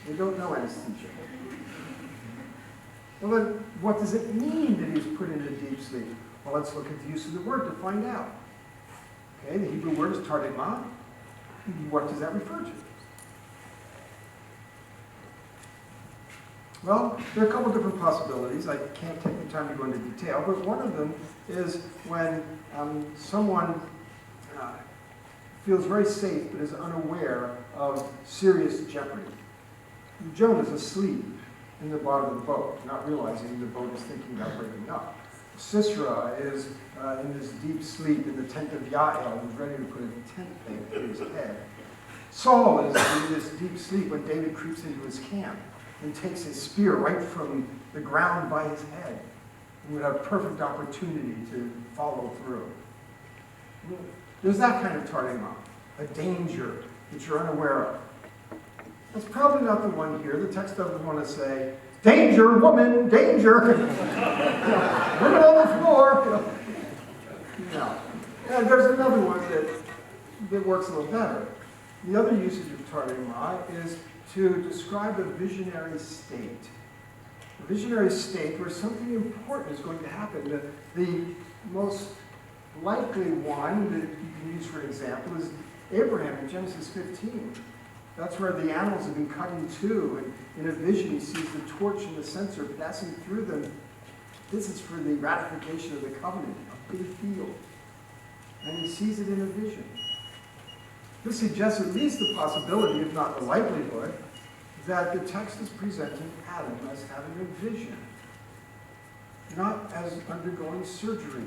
They don't know anesthesia. Well, then, what does it mean that he's put into deep sleep? Well, let's look at the use of the word to find out. Okay, the Hebrew word is tardema. What does that refer to? Well, there are a couple different possibilities. I can't take the time to go into detail, but one of them is when someone feels very safe but is unaware of serious jeopardy. Jonah's asleep in the bottom of the boat, not realizing the boat is thinking about breaking up. Sisera is in this deep sleep in the tent of Yael, who's ready to put a tent peg through his head. Saul is in this deep sleep when David creeps into his camp and takes his spear right from the ground by his head. And would have perfect opportunity to follow through. There's that kind of tardema, a danger that you're unaware of. That's probably not the one here. The text doesn't want to say, danger, woman, danger. Women on the floor. No. And there's another one that works a little better. The other usage of tardema is to describe a visionary state. A visionary state where something important is going to happen. The most likely one that you can use for an example is Abraham in Genesis 15. That's where the animals have been cut in two, and in a vision he sees the torch and the censer passing through them. This is for the ratification of the covenant, a big deal. And he sees it in a vision. This suggests at least the possibility, if not the likelihood, that the text is presenting Adam as having a vision, not as undergoing surgery.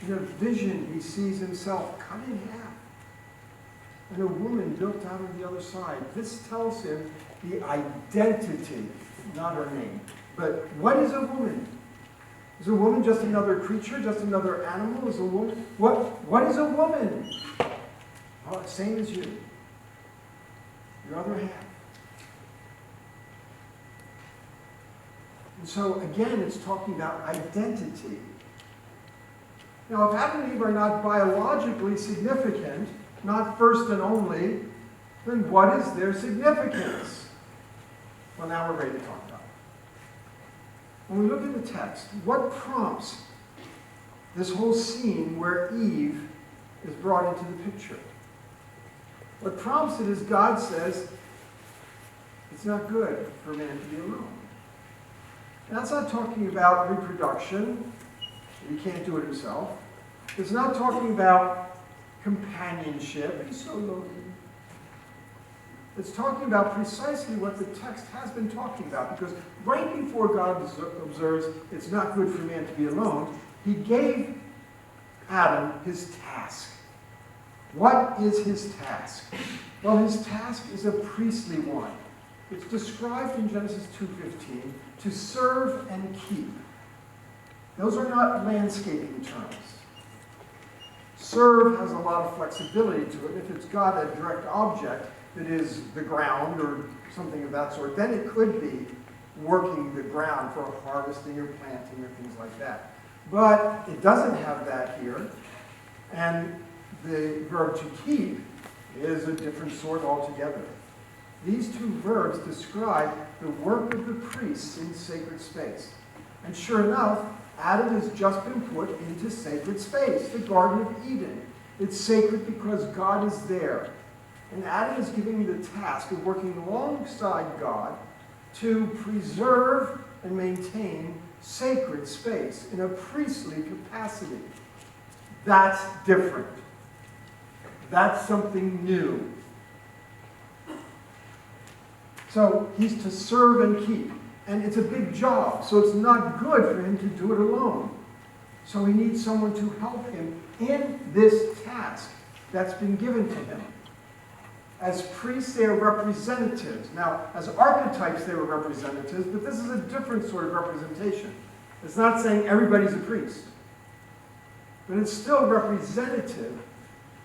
In a vision, he sees himself cut in half, and a woman built out on the other side. This tells him the identity, not her name. But what is a woman? Is a woman just another creature, just another animal? Is a woman what is a woman? Oh, same as you. Your other half. And so again, it's talking about identity. Now, if Adam and Eve are not biologically significant, not first and only, then what is their significance? Well, now we're ready to talk about it. When we look at the text, what prompts this whole scene where Eve is brought into the picture? What prompts it is God says, it's not good for man to be alone. And that's not talking about reproduction. He can't do it himself. It's not talking about companionship. He's so lonely. It's talking about precisely what the text has been talking about, because right before God observes it's not good for man to be alone, he gave Adam his task. What is his task? Well, his task is a priestly one. It's described in Genesis 2:15 to serve and keep. Those are not landscaping terms. Serve has a lot of flexibility to it. If it's got a direct object that is the ground or something of that sort, then it could be working the ground for harvesting or planting or things like that. But it doesn't have that here. And the verb to keep is a different sort altogether. These two verbs describe the work of the priests in sacred space. And sure enough, Adam has just been put into sacred space, the Garden of Eden. It's sacred because God is there. And Adam is given the task of working alongside God to preserve and maintain sacred space in a priestly capacity. That's different. That's something new. So he's to serve and keep. And it's a big job, so it's not good for him to do it alone. So he needs someone to help him in this task that's been given to him. As priests, they are representatives. Now, as archetypes, they were representatives, but this is a different sort of representation. It's not saying everybody's a priest, but it's still representative.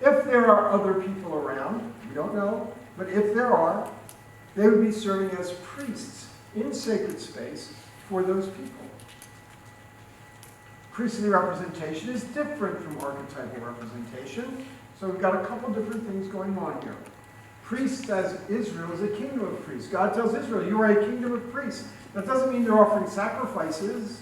If there are other people around, we don't know, but if there are, they would be serving as priests in sacred space for those people. Priestly representation is different from archetypal representation, so we've got a couple different things going on here. Priests, as Israel, is a kingdom of priests. God tells Israel, you are a kingdom of priests. That doesn't mean they're offering sacrifices.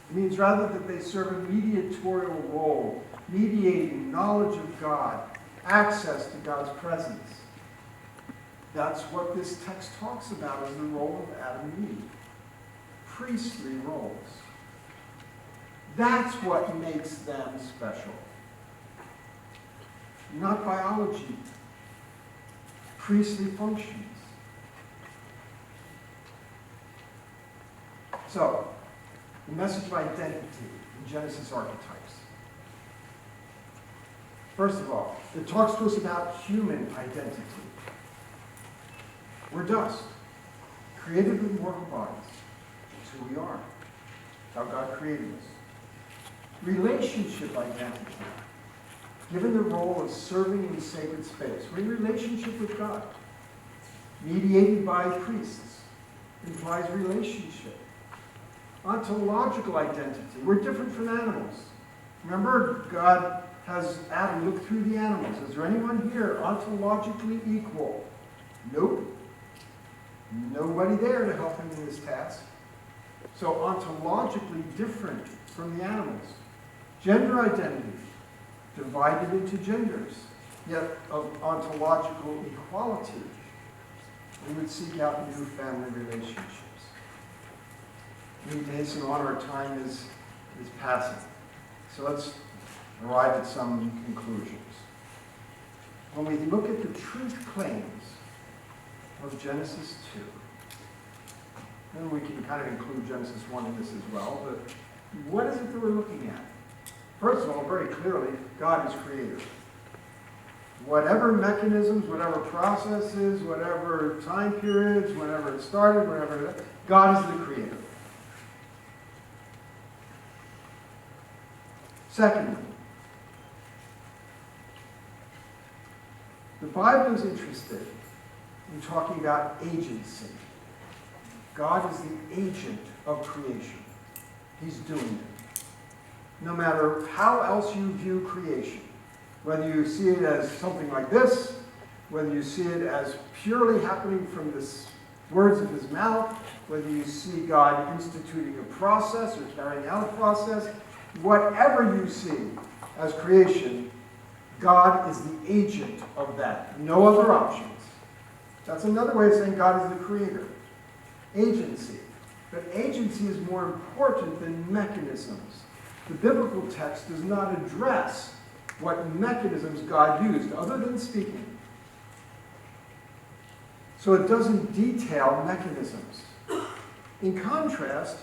It means rather that they serve a mediatorial role, mediating knowledge of God, access to God's presence. That's what this text talks about as the role of Adam and Eve. Priestly roles. That's what makes them special. Not biology. Priestly functions. So, the message of identity in Genesis Archetypes. First of all, it talks to us about human identity. We're dust, created with mortal bodies. That's who we are. How God created us. Relationship identity. Given the role of serving in sacred space, we're in relationship with God. Mediated by priests. Implies relationship. Ontological identity. We're different from animals. Remember, God has Adam look through the animals. Is there anyone here ontologically equal? Nope. Nobody there to help him in this task. So ontologically different from the animals. Gender identity, divided into genders, yet of ontological equality. We would seek out new family relationships. We need to hasten on, our time is passing. So let's arrive at some conclusions. When we look at the truth claims of Genesis 2. And we can kind of include Genesis 1 in this as well, but what is it that we're looking at? First of all, very clearly, God is creator. Whatever mechanisms, whatever processes, whatever time periods, whenever it started, whenever God is the creator. Secondly, the Bible is interested in talking about agency. God is the agent of creation. He's doing it. No matter how else you view creation, whether you see it as something like this, whether you see it as purely happening from the words of his mouth, whether you see God instituting a process or carrying out a process, whatever you see as creation, God is the agent of that. No other options. That's another way of saying God is the creator. Agency. But agency is more important than mechanisms. The biblical text does not address what mechanisms God used, other than speaking. So it doesn't detail mechanisms. In contrast,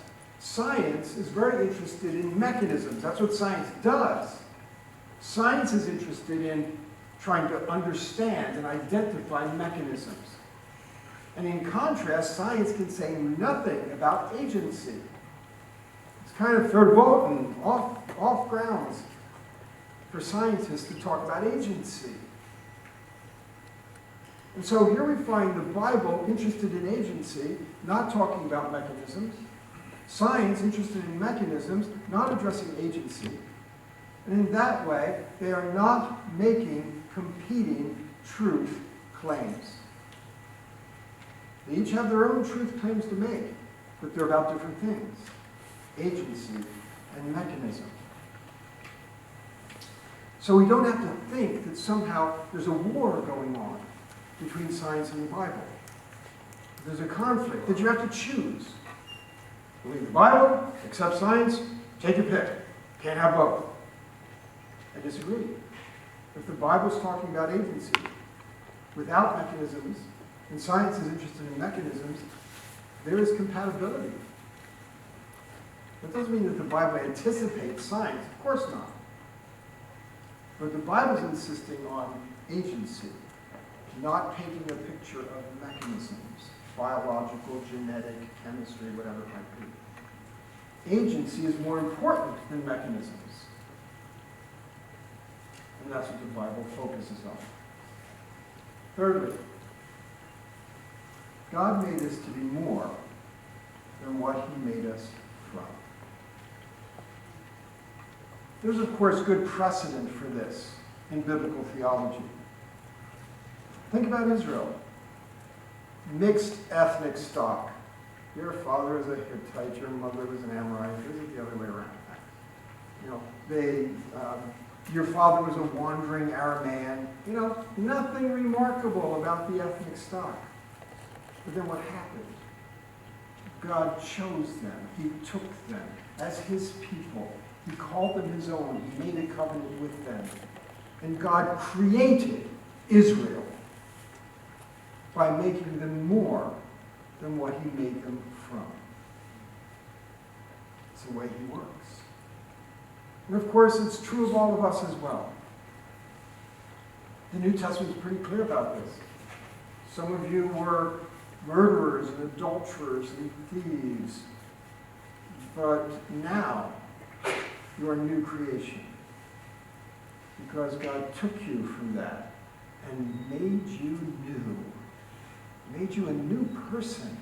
Science is very interested in mechanisms. That's what science does. Science is interested in trying to understand and identify mechanisms. And in contrast, science can say nothing about agency. It's kind of verboten, off grounds for scientists to talk about agency. And so here we find the Bible interested in agency, not talking about mechanisms. Science interested in mechanisms, not addressing agency. And in that way, they are not making competing truth claims. They each have their own truth claims to make, but they're about different things: agency and mechanism. So we don't have to think that somehow there's a war going on between science and the Bible. There's a conflict that you have to choose. Believe the Bible, accept science, take your pick. Can't have both. I disagree. If the Bible's talking about agency without mechanisms, and science is interested in mechanisms, there is compatibility. That doesn't mean that the Bible anticipates science. Of course not. But the Bible's insisting on agency, not painting a picture of mechanisms, biological, genetic, chemistry, whatever it might be. Agency is more important than mechanisms. And that's what the Bible focuses on. Thirdly, God made us to be more than what he made us from. There's, of course, good precedent for this in biblical theology. Think about Israel. Mixed ethnic stock. Your father was a Hittite, your mother was an Amorite. This is the other way around. Your father was a wandering Aramean. Nothing remarkable about the ethnic stock. But then what happened? God chose them. He took them as his people. He called them his own. He made a covenant with them. And God created Israel by making them more than what he made them from. It's the way he works. And of course, it's true of all of us as well. The New Testament is pretty clear about this. Some of you were murderers and adulterers and thieves, but now you are a new creation because God took you from that and made you new, made you a new person.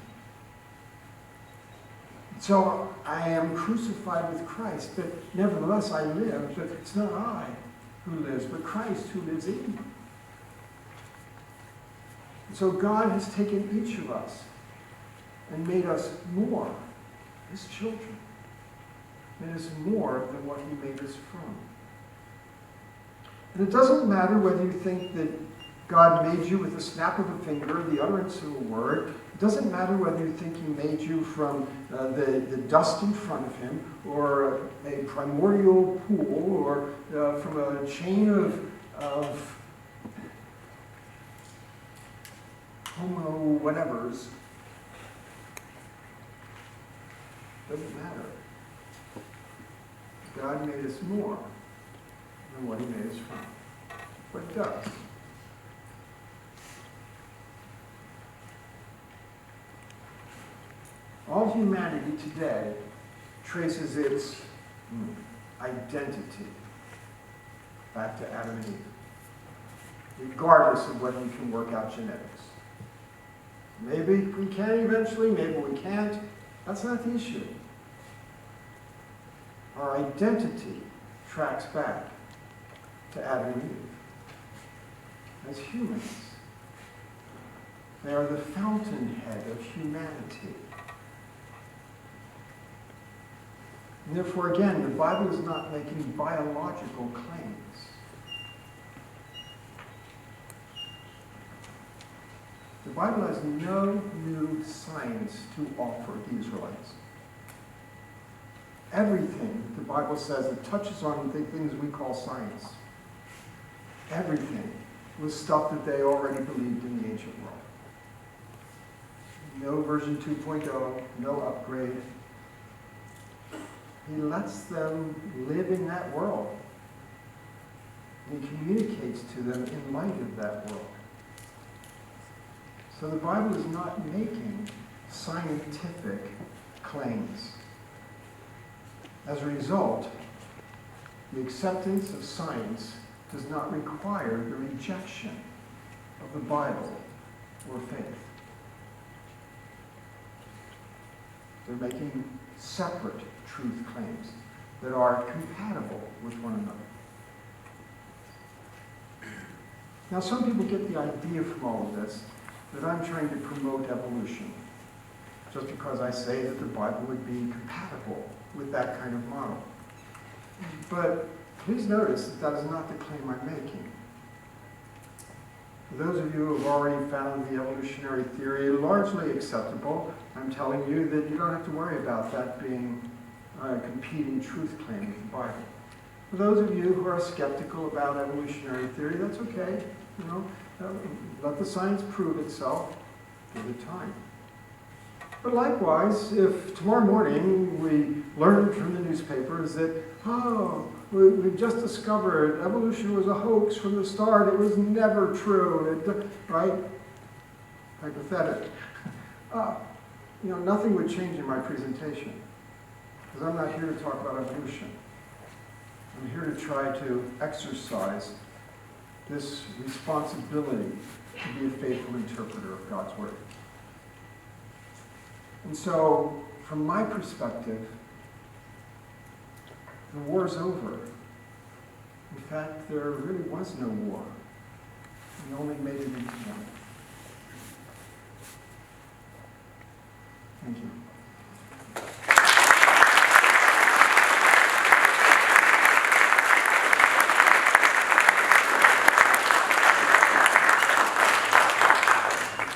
So I am crucified with Christ, but nevertheless I live, but it's not I who lives, but Christ who lives in me. So God has taken each of us and made us more, his children. Made us more than what he made us from. And it doesn't matter whether you think that God made you with the snap of a finger, the utterance of a word. It doesn't matter whether you think he made you from the dust in front of him, or a primordial pool, or from a chain of homo whatevers. Doesn't matter. God made us more than what he made us from. But it does. All humanity today traces its identity back to Adam and Eve, regardless of whether you can work out genetics. Maybe we can eventually, maybe we can't. That's not the issue. Our identity tracks back to Adam and Eve. As humans, they are the fountainhead of humanity. And therefore, again, the Bible is not making biological claims. The Bible has no new science to offer the Israelites. Everything the Bible says that touches on the things we call science, everything was stuff that they already believed in the ancient world. No version 2.0, no upgrade. He lets them live in that world. And he communicates to them in light of that world. So the Bible is not making scientific claims. As a result, the acceptance of science does not require the rejection of the Bible or faith. They're making separate truth claims that are compatible with one another. Now, some people get the idea from all of this that I'm trying to promote evolution, just because I say that the Bible would be compatible with that kind of model. But please notice that that is not the claim I'm making. For those of you who have already found the evolutionary theory largely acceptable, I'm telling you that you don't have to worry about that being a competing truth claim with the Bible. For those of you who are skeptical about evolutionary theory, that's okay. You know, let the science prove itself. Give it time. But likewise, if tomorrow morning we learn from the newspapers that, we've just discovered evolution was a hoax from the start, it was never true, right? Hypothetic. Nothing would change in my presentation, because I'm not here to talk about evolution. I'm here to try to exercise this responsibility to be a faithful interpreter of God's Word. And so, from my perspective, the war's over. In fact, there really was no war. We only made it into one. Thank you.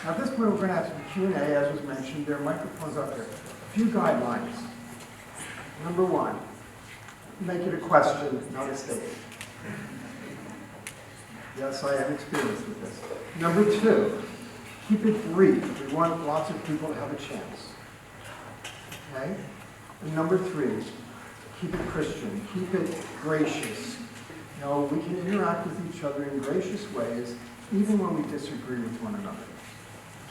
At this point, we're going to have some Q&A, as was mentioned. There are microphones up here. A few guidelines. Number one, make it a question, not a statement. Yes, I am experienced with this. Number two, keep it brief. We want lots of people to have a chance. Okay? And number three, keep it Christian. Keep it gracious. We can interact with each other in gracious ways, even when we disagree with one another.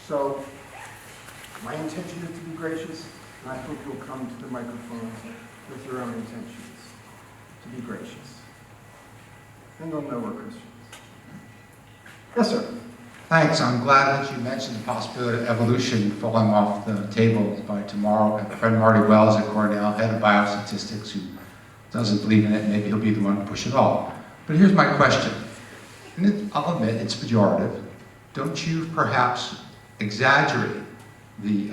So, my intention is to be gracious, and I hope you'll come to the microphone with your own intentions to be gracious. And they'll know we're Christians. Yes, sir. Thanks. I'm glad that you mentioned the possibility of evolution falling off the table by tomorrow. And my friend Marty Wells at Cornell, head of biostatistics, who doesn't believe in it, maybe he'll be the one to push it all. But here's my question. And I'll admit it's pejorative. Don't you perhaps exaggerate the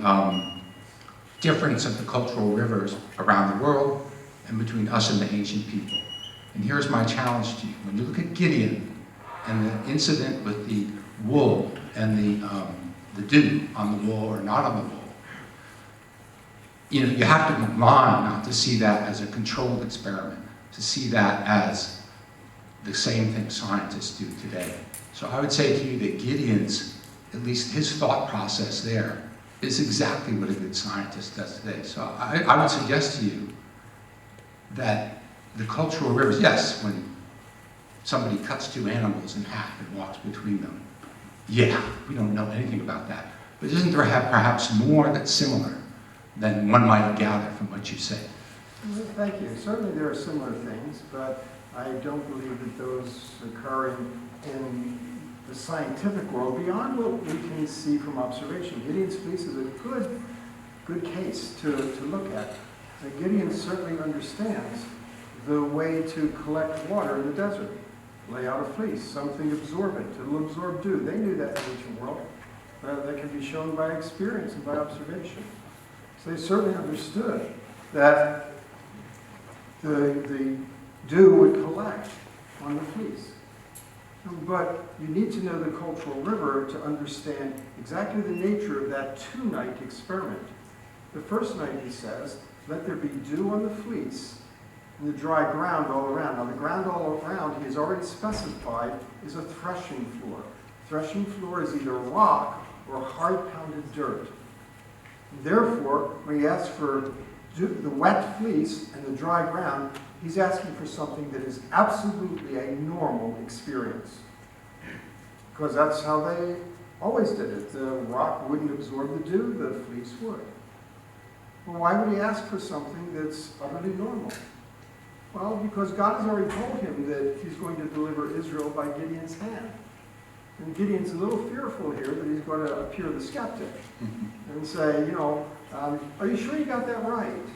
difference of the cultural rivers around the world and between us and the ancient people? And here's my challenge to you. When you look at Gideon and the incident with the wool and the dew on the wool or not on the wool, you have to move on not to see that as a controlled experiment, to see that as the same thing scientists do today. So I would say to you that Gideon's, at least his thought process there, is exactly what a good scientist does today. So I would suggest to you that the cultural rivers, yes, when somebody cuts two animals in half and walks between them, yeah, we don't know anything about that. But isn't there perhaps more that's similar than one might gather from what you say? Thank you. Certainly there are similar things, but I don't believe that those occur in the scientific world beyond what we can see from observation. Gideon's fleece is a good case to look at. Gideon certainly understands the way to collect water in the desert. Lay out a fleece, something absorbent, it'll absorb dew. They knew that in the ancient world. That can be shown by experience and by observation. So they certainly understood that the dew would collect on the fleece. But you need to know the cultural river to understand exactly the nature of that two-night experiment. The first night, he says, let there be dew on the fleece and the dry ground all around. Now, the ground all around, he has already specified, is a threshing floor. Threshing floor is either rock or hard-pounded dirt. Therefore, when he asks for the wet fleece and the dry ground, he's asking for something that is absolutely a normal experience. Because that's how they always did it. The rock wouldn't absorb the dew, the fleece would. Well, why would he ask for something that's utterly normal? Well, because God has already told him that he's going to deliver Israel by Gideon's hand. And Gideon's a little fearful here that he's going to appear the skeptic and say, are you sure you got that right?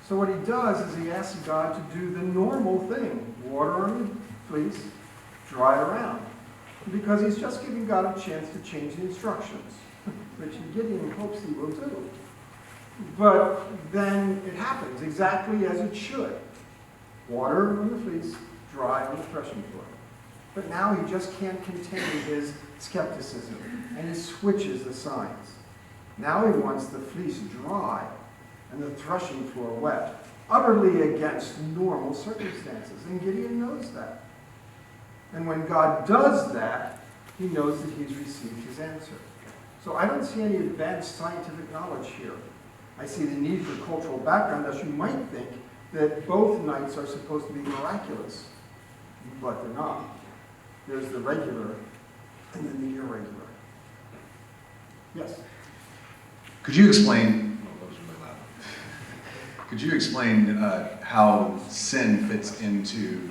So what he does is he asks God to do the normal thing, water on the fleece, dry around. Because he's just giving God a chance to change the instructions, which Gideon hopes he will do. But then it happens exactly as it should. Water on the fleece, dry on the threshing floor. But now he just can't contain his skepticism, and he switches the signs. Now he wants the fleece dry and the threshing floor wet, utterly against normal circumstances. And Gideon knows that. And when God does that, he knows that he's received his answer. So I don't see any advanced scientific knowledge here. I see the need for cultural background, as you might think that both nights are supposed to be miraculous, but they're not. There's the regular and then the irregular. Yes? Could you explain how sin fits into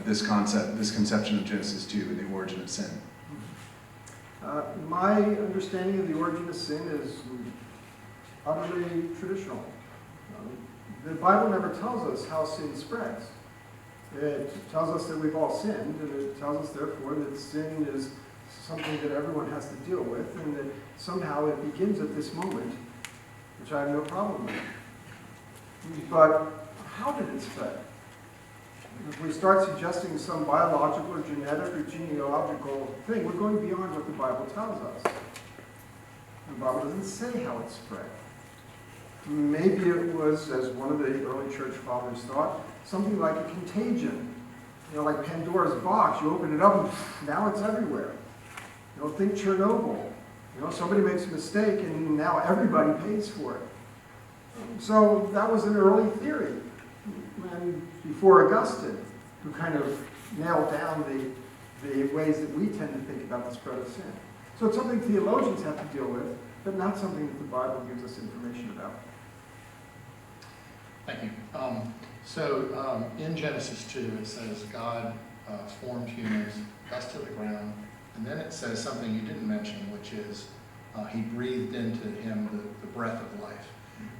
this conception of Genesis 2 and the origin of sin? My understanding of the origin of sin is utterly traditional. The Bible never tells us how sin spreads. It tells us that we've all sinned, and it tells us, therefore, that sin is something that everyone has to deal with, and that somehow it begins at this moment, which I have no problem with. But how did it spread? If we start suggesting some biological or genetic or genealogical thing, we're going beyond what the Bible tells us. The Bible doesn't say how it spread. Maybe it was, as one of the early church fathers thought, something like a contagion. Like Pandora's box. You open it up and now it's everywhere. Think Chernobyl. Somebody makes a mistake and now everybody pays for it. So that was an early theory. And before Augustine, who kind of nailed down the ways that we tend to think about the spread of sin. So it's something theologians have to deal with, but not something that the Bible gives us information about. Thank you. In Genesis 2, it says God formed humans, dust to the ground, and then it says something you didn't mention, which is he breathed into him the breath of life,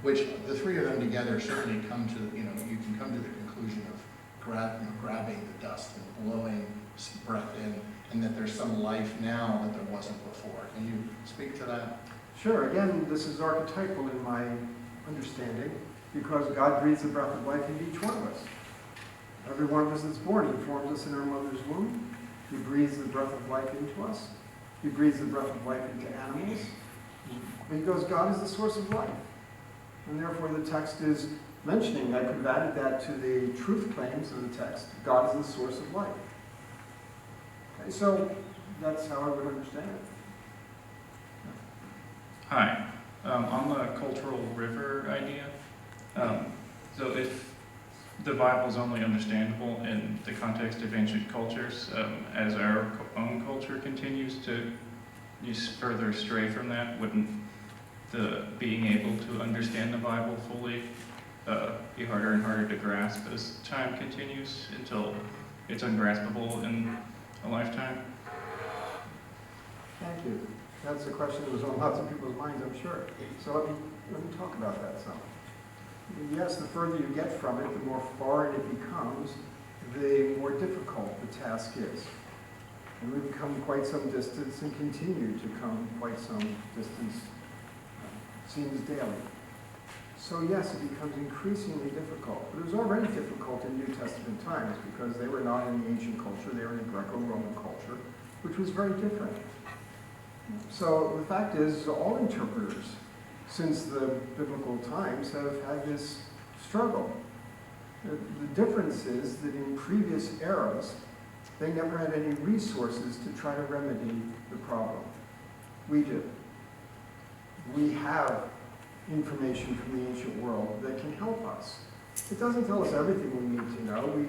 which the three of them together certainly come to, you can come to the conclusion of grabbing the dust and blowing breath in, and that there's some life now that there wasn't before. Can you speak to that? Sure. Again, this is archetypal in my understanding, because God breathes the breath of life into each one of us. Every one of us that's born, he forms us in our mother's womb. He breathes the breath of life into us. He breathes the breath of life into animals. Because God is the source of life. And therefore the text is mentioning, I could have added that to the truth claims of the text, God is the source of life. Okay, so that's how I would understand it. Hi. On the cultural river idea, so if the Bible is only understandable in the context of ancient cultures, as our own culture continues to further stray from that, wouldn't the being able to understand the Bible fully be harder and harder to grasp as time continues until it's ungraspable in a lifetime? Thank you. That's a question that was on lots of people's minds, I'm sure. So let me talk about that some. Yes, the further you get from it, the more foreign it becomes, the more difficult the task is. And we've come quite some distance and continue to come quite some distance, seems daily. So yes, it becomes increasingly difficult. But it was already difficult in New Testament times because they were not in the ancient culture, they were in the Greco-Roman culture, which was very different. So the fact is, all interpreters since the biblical times have had this struggle. The difference is that in previous eras, they never had any resources to try to remedy the problem. We do. We have information from the ancient world that can help us. It doesn't tell us everything we need to know.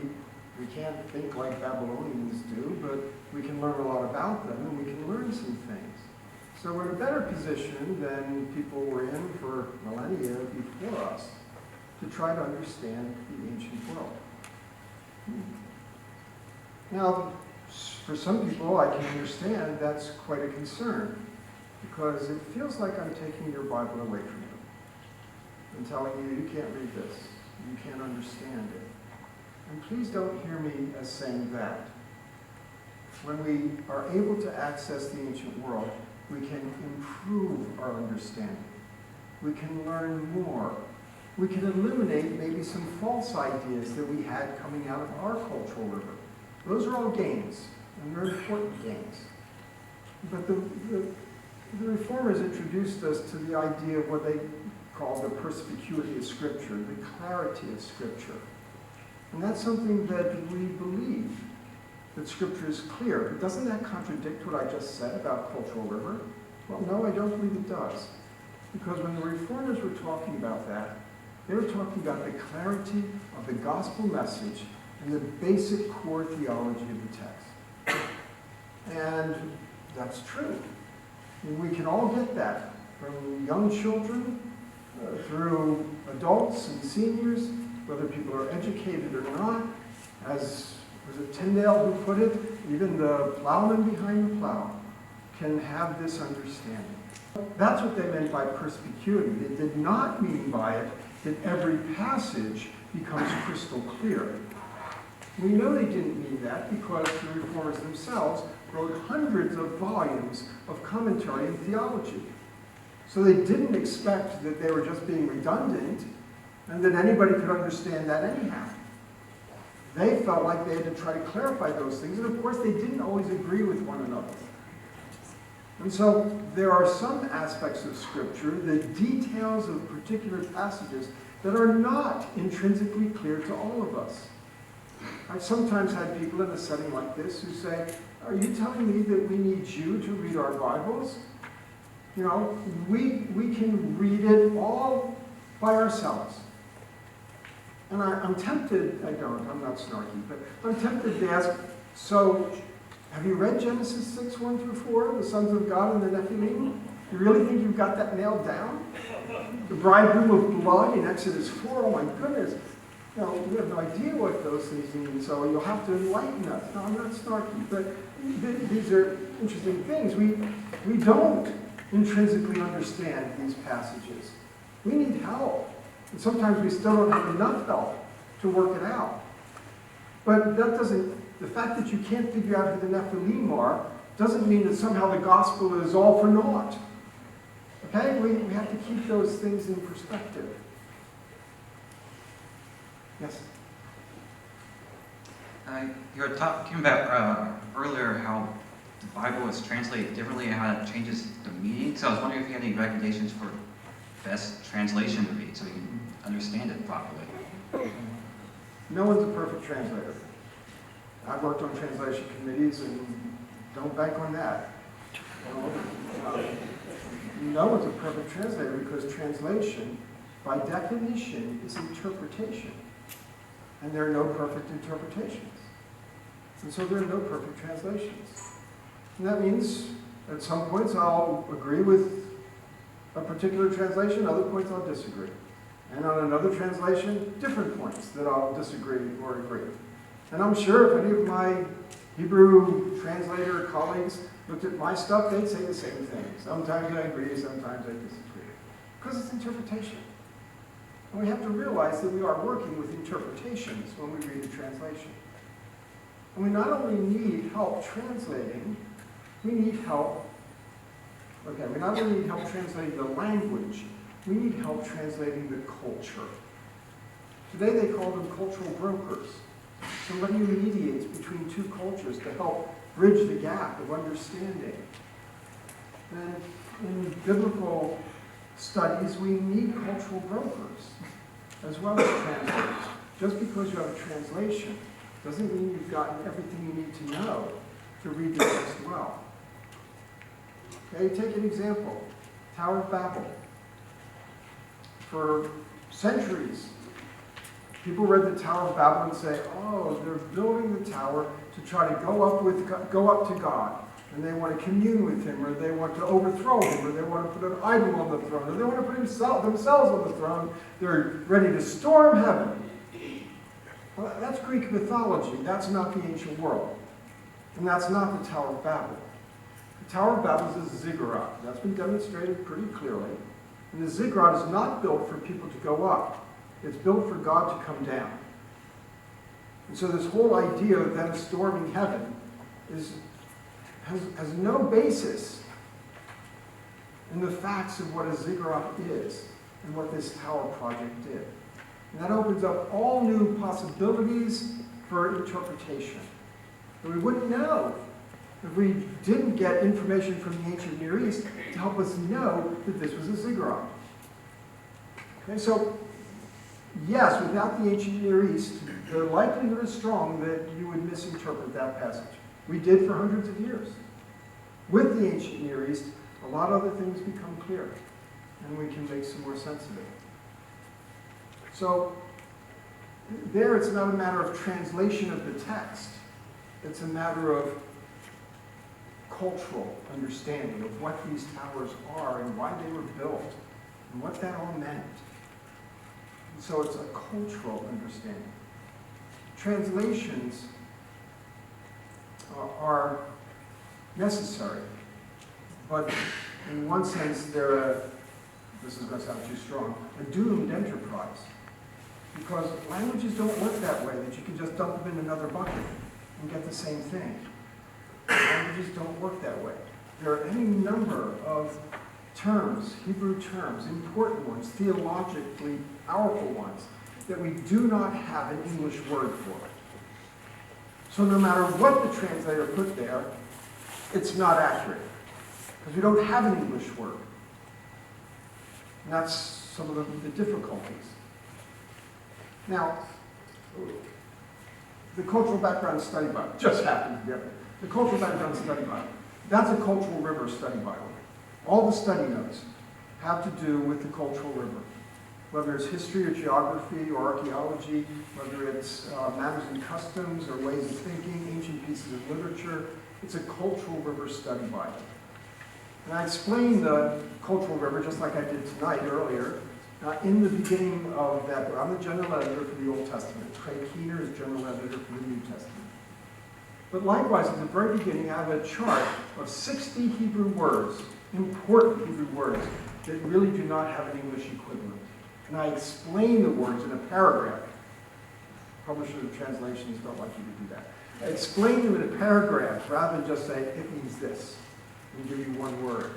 We can't think like Babylonians do, but we can learn a lot about them, and we can learn some things. So we're in a better position than people were in for millennia before us to try to understand the ancient world. Now, for some people, I can understand that's quite a concern, because it feels like I'm taking your Bible away from you and telling you, you can't read this, you can't understand it. And please don't hear me as saying that. When we are able to access the ancient world, we can improve our understanding. We can learn more. We can eliminate maybe some false ideas that we had coming out of our cultural river. Those are all gains, and they're important gains. But the Reformers introduced us to the idea of what they call the perspicuity of Scripture, the clarity of Scripture. And that's something that we believe, that Scripture is clear. But doesn't that contradict what I just said about cultural river? Well, no, I don't believe it does. Because when the Reformers were talking about that, they were talking about the clarity of the gospel message and the basic core theology of the text. And that's true. And we can all get that from young children through adults and seniors, whether people are educated or not. As was it Tyndale who put it, even the plowman behind the plow can have this understanding. That's what they meant by perspicuity. They did not mean by it that every passage becomes crystal clear. We know they didn't mean that because the Reformers themselves wrote hundreds of volumes of commentary and theology. So they didn't expect that they were just being redundant and that anybody could understand that anyhow. They felt like they had to try to clarify those things, and of course they didn't always agree with one another. And so there are some aspects of Scripture, the details of particular passages, that are not intrinsically clear to all of us. I've sometimes had people in a setting like this who say, are you telling me that we need you to read our Bibles? You know, we can read it all by ourselves. And I'm tempted, I'm not snarky, but I'm tempted to ask, so have you read Genesis 6, 1 through 4, the sons of God and the Nephilim? You really think you've got that nailed down? The bridegroom of blood in Exodus 4, oh my goodness. You know, we have no idea what those things mean, so you'll have to enlighten us. No, I'm not snarky, but these are interesting things. We don't intrinsically understand these passages. We need help. And sometimes we still don't have enough help to work it out. But that doesn't, the fact that you can't figure out who the Nephilim are doesn't mean that somehow the gospel is all for naught. Okay? We have to keep those things in perspective. Yes? You were talking about earlier how the Bible is translated differently and how it changes the meaning. So I was wondering if you had any recommendations for best translation to read so we can understand it properly. No one's a perfect translator. I've worked on translation committees and don't bank on that. No one's a perfect translator because translation, by definition, is interpretation. And there are no perfect interpretations. And so there are no perfect translations. And that means at some points I'll agree with a particular translation, other points I'll disagree. And on another translation, different points that I'll disagree or agree. And I'm sure if any of my Hebrew translator colleagues looked at my stuff, they'd say the same thing. Sometimes I agree, sometimes I disagree. Because it's interpretation. And we have to realize that we are working with interpretations when we read a translation. And we not only need help translating, we need help, we not only need help translating the language, we need help translating the culture. Today they call them cultural brokers. Somebody who mediates between two cultures to help bridge the gap of understanding. And in biblical studies, we need cultural brokers as well as translators. Just because you have a translation doesn't mean you've gotten everything you need to know to read the text well. Okay, take an example. Tower of Babel. for centuries. People read the Tower of Babel and say, oh, they're building the tower to try to go up to God. And they want to commune with him, or they want to overthrow him, or they want to put an idol on the throne, or they want to put themselves on the throne. They're ready to storm heaven. Well, that's Greek mythology. That's not the ancient world. And that's not the Tower of Babel. The Tower of Babel is a ziggurat. That's been demonstrated pretty clearly. And the ziggurat is not built for people to go up. It's built for God to come down. And so this whole idea of them storming heaven has no basis in the facts of what a ziggurat is and what this tower project did. And that opens up all new possibilities for interpretation. But we wouldn't know if we didn't get information from the ancient Near East to help us know that this was a ziggurat. Okay, so yes, without the ancient Near East, the likelihood is strong that you would misinterpret that passage. We did for hundreds of years. With the ancient Near East, a lot of other things become clear, and we can make some more sense of it. So there, it's not a matter of translation of the text. It's a matter of cultural understanding of what these towers are and why they were built and what that all meant. And so it's a cultural understanding. Translations are necessary, but in one sense they're this is going to sound too strong, a doomed enterprise. Because languages don't work that way, that you can just dump them in another bucket and get the same thing. Languages don't work that way. There are any number of terms, Hebrew terms, important ones, theologically powerful ones, that we do not have an English word for. So no matter what the translator put there, it's not accurate, because we don't have an English word. And that's some of the difficulties. Now, the Cultural Background Study Bible just happened to get it. The Cultural Background Study Bible. That's a Cultural River Study Bible. All the study notes have to do with the cultural river. Whether it's history or geography or archaeology, whether it's manners and customs or ways of thinking, ancient pieces of literature, it's a cultural river study Bible. And I explained the cultural river just like I did tonight earlier. In the beginning of that book, I'm the general editor for the Old Testament. Craig Keener is general editor for the New Testament. But likewise, at the very beginning, I have a chart of 60 Hebrew words, important Hebrew words, that really do not have an English equivalent. And I explain the words in a paragraph. Publisher of translations don't like you to do that. I explain them in a paragraph rather than just say, it means this, and give you one word.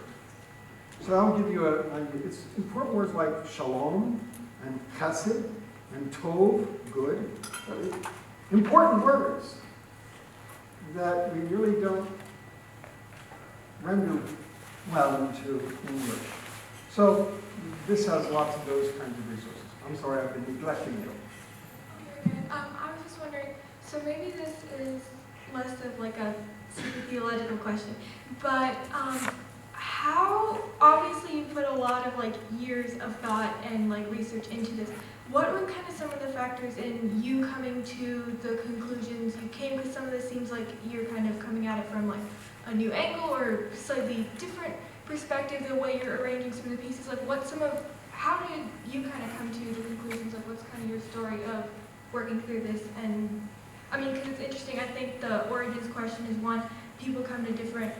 So I'll give you it's important words like shalom and chesed and tov, good. Important words that we really don't render well into English. So this has lots of those kinds of resources. I'm sorry, I've been neglecting you. I was just wondering, so maybe this is less of like a super theological question, but how, obviously you put a lot of like years of thought and like research into this. What were kind of some of the factors in you coming to the conclusions you came? Because some of this seems like you're kind of coming at it from like a new angle or slightly different perspective, the way you're arranging some of the pieces. Like how did you kind of come to the conclusions of what's kind of your story of working through this? And I mean, because it's interesting, I think the origins question is one, people come to different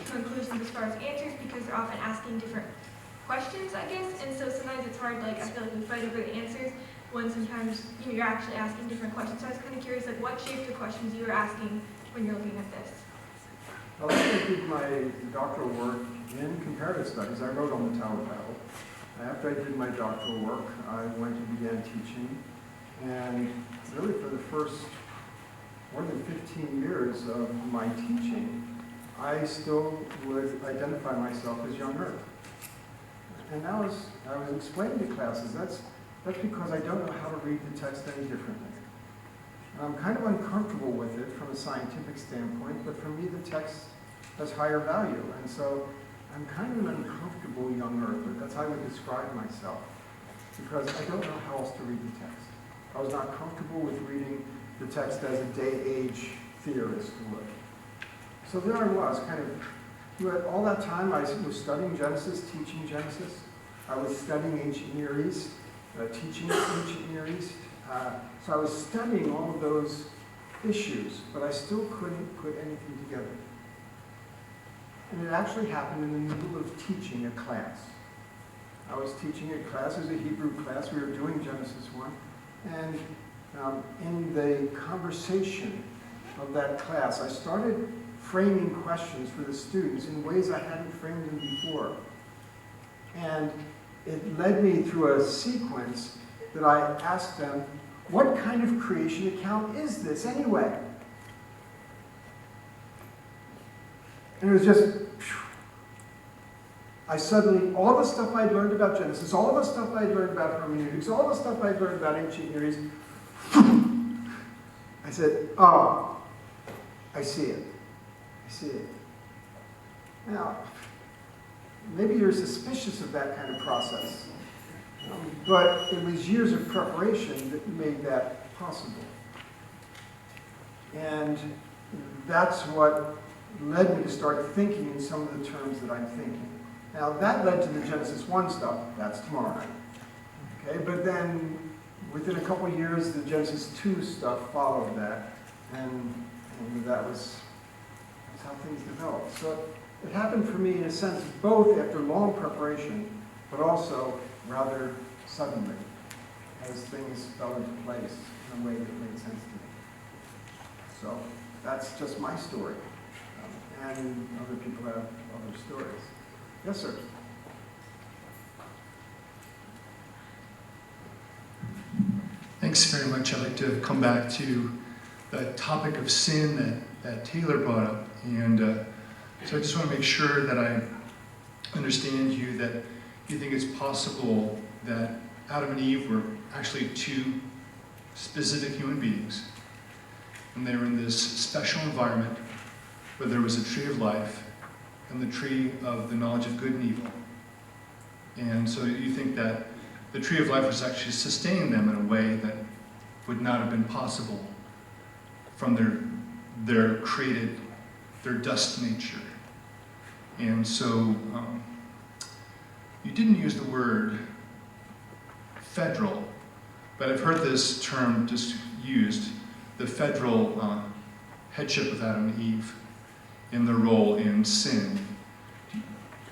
conclusions as far as answers because they're often asking different questions, I guess, and so sometimes it's hard, like, I feel like we fight over the answers when sometimes you're actually asking different questions. So I was kind of curious, like, what shaped the questions you were asking when you're looking at this? Well, after I did my doctoral work in comparative studies, I wrote on the Tower of Babel. After I did my doctoral work, I went and began teaching, and really for the first more than 15 years of my teaching, I still would identify myself as young Earth. And I was explaining to classes, that's because I don't know how to read the text any differently. And I'm kind of uncomfortable with it from a scientific standpoint, but for me the text has higher value. And so I'm kind of uncomfortable uncomfortable young earther. That's how I would describe myself, because I don't know how else to read the text. I was not comfortable with reading the text as a day-age theorist would. So there I was, kind of, all that time I was studying Genesis, teaching Genesis. I was studying ancient Near East, teaching ancient Near East. So I was studying all of those issues, but I still couldn't put anything together. And it actually happened in the middle of teaching a class. I was teaching a class, it was a Hebrew class, we were doing Genesis 1, and in the conversation of that class, I started framing questions for the students in ways I hadn't framed them before. And it led me through a sequence that I asked them, what kind of creation account is this anyway? And it was just, I suddenly, all the stuff I'd learned about Genesis, all the stuff I'd learned about hermeneutics, all the stuff I'd learned about ancient Near East, I said, oh, I see it. I see it. Now, maybe you're suspicious of that kind of process, but it was years of preparation that made that possible. And that's what led me to start thinking in some of the terms that I'm thinking. Now, that led to the Genesis 1 stuff. That's tomorrow night. Okay, but then within a couple of years, the Genesis 2 stuff followed that, and that's how things developed. So it happened for me in a sense both after long preparation, but also rather suddenly, as things fell into place in a way that made sense to me. So that's just my story, and other people have other stories. Yes, sir. Thanks very much. I'd like to come back to the topic of sin that Taylor brought up. And so I just want to make sure that I understand you, that you think it's possible that Adam and Eve were actually two specific human beings, and they were in this special environment where there was a tree of life and the tree of the knowledge of good and evil. And so you think that the tree of life was actually sustaining them in a way that would not have been possible from their created, their dust nature. And so you didn't use the word federal, but I've heard this term just used, the federal headship of Adam and Eve in their role in sin.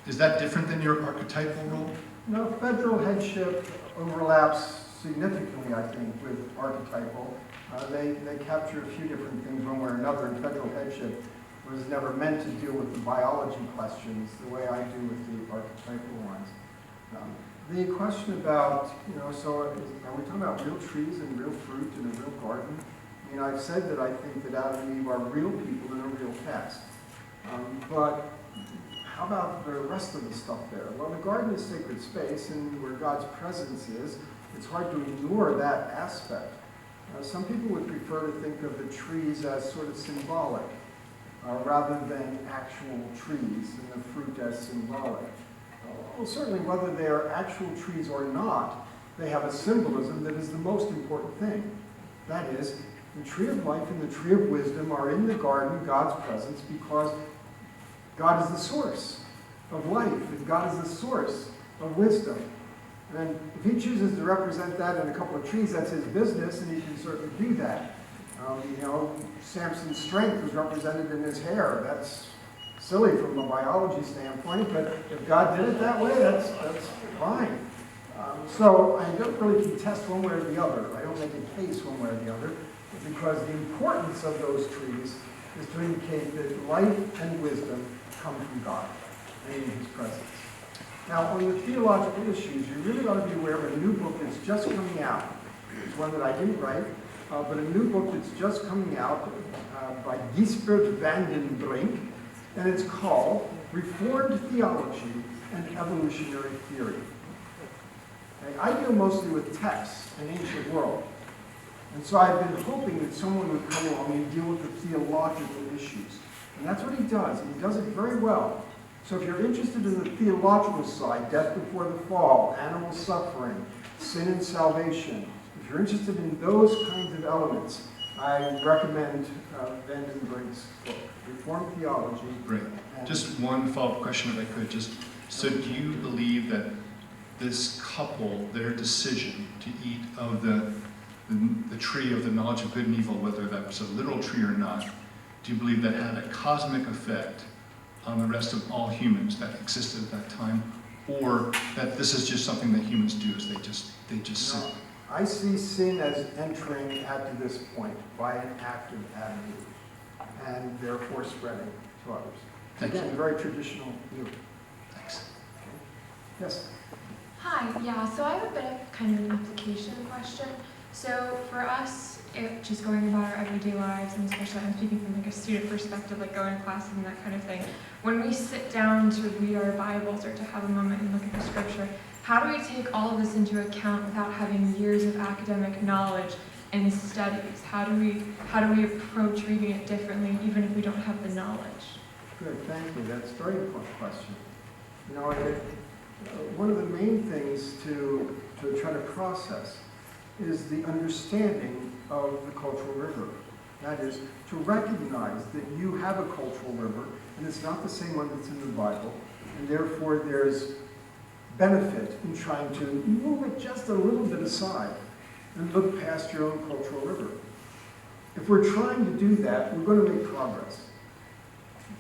Is that different than your archetypal role? No, federal headship overlaps significantly, I think, with archetypal. They capture a few different things one way or another, and federal headship was never meant to deal with the biology questions the way I do with the archetypal ones. The question about, so are we talking about real trees and real fruit and a real garden? I mean, I've said that I think that Adam and Eve are real people in a real text. But how about the rest of the stuff there? Well, the garden is sacred space, and where God's presence is, it's hard to ignore that aspect. Some people would prefer to think of the trees as sort of symbolic, rather than actual trees, and the fruit as symbolic. Well, certainly whether they are actual trees or not, they have a symbolism that is the most important thing. That is, the tree of life and the tree of wisdom are in the garden, God's presence, because God is the source of life, and God is the source of wisdom. And if he chooses to represent that in a couple of trees, that's his business, and he can certainly do that. Samson's strength was represented in his hair. That's silly from a biology standpoint, but if God did it that way, that's fine. So I don't really contest one way or the other. I don't make a case one way or the other, because the importance of those trees is to indicate that life and wisdom come from God and in his presence. Now, on the theological issues, you really ought to be aware of a new book that's just coming out. It's one that I didn't write, but a new book that's just coming out by Gisbert van den Brink, and it's called Reformed Theology and Evolutionary Theory. Okay, I deal mostly with texts in ancient world, and so I've been hoping that someone would come along and deal with the theological issues. And that's what he does, and he does it very well. So if you're interested in the theological side, death before the fall, animal suffering, sin and salvation, if you're interested in those kinds of elements, I recommend Van den Brink's book, Reformed Theology. Great. Just one follow-up question, if I could. So do you believe that this couple, their decision to eat of the tree of the knowledge of good and evil, whether that was a literal tree or not, do you believe that had a cosmic effect on the rest of all humans that existed at that time, or that this is just something that humans do, is they just sin? No, I see sin as entering at this point by an act of Adam and Eve, and therefore spreading to others. Thank Again, you. very traditional view. Thanks. Yes? Hi, yeah, so I have a bit of kind of an application question. So for us, just going about our everyday lives, and especially I'm speaking from like a student perspective, like going to classes and that kind of thing, when we sit down to read our Bibles or to have a moment and look at the scripture, how do we take all of this into account without having years of academic knowledge and studies? How do we approach reading it differently, even if we don't have the knowledge? Good, thank you. That's a very important question. You know, one of the main things to try to process is the understanding of the cultural river. That is, to recognize that you have a cultural river, and it's not the same one that's in the Bible, and therefore there's benefit in trying to move it just a little bit aside and look past your own cultural river. If we're trying to do that, we're going to make progress.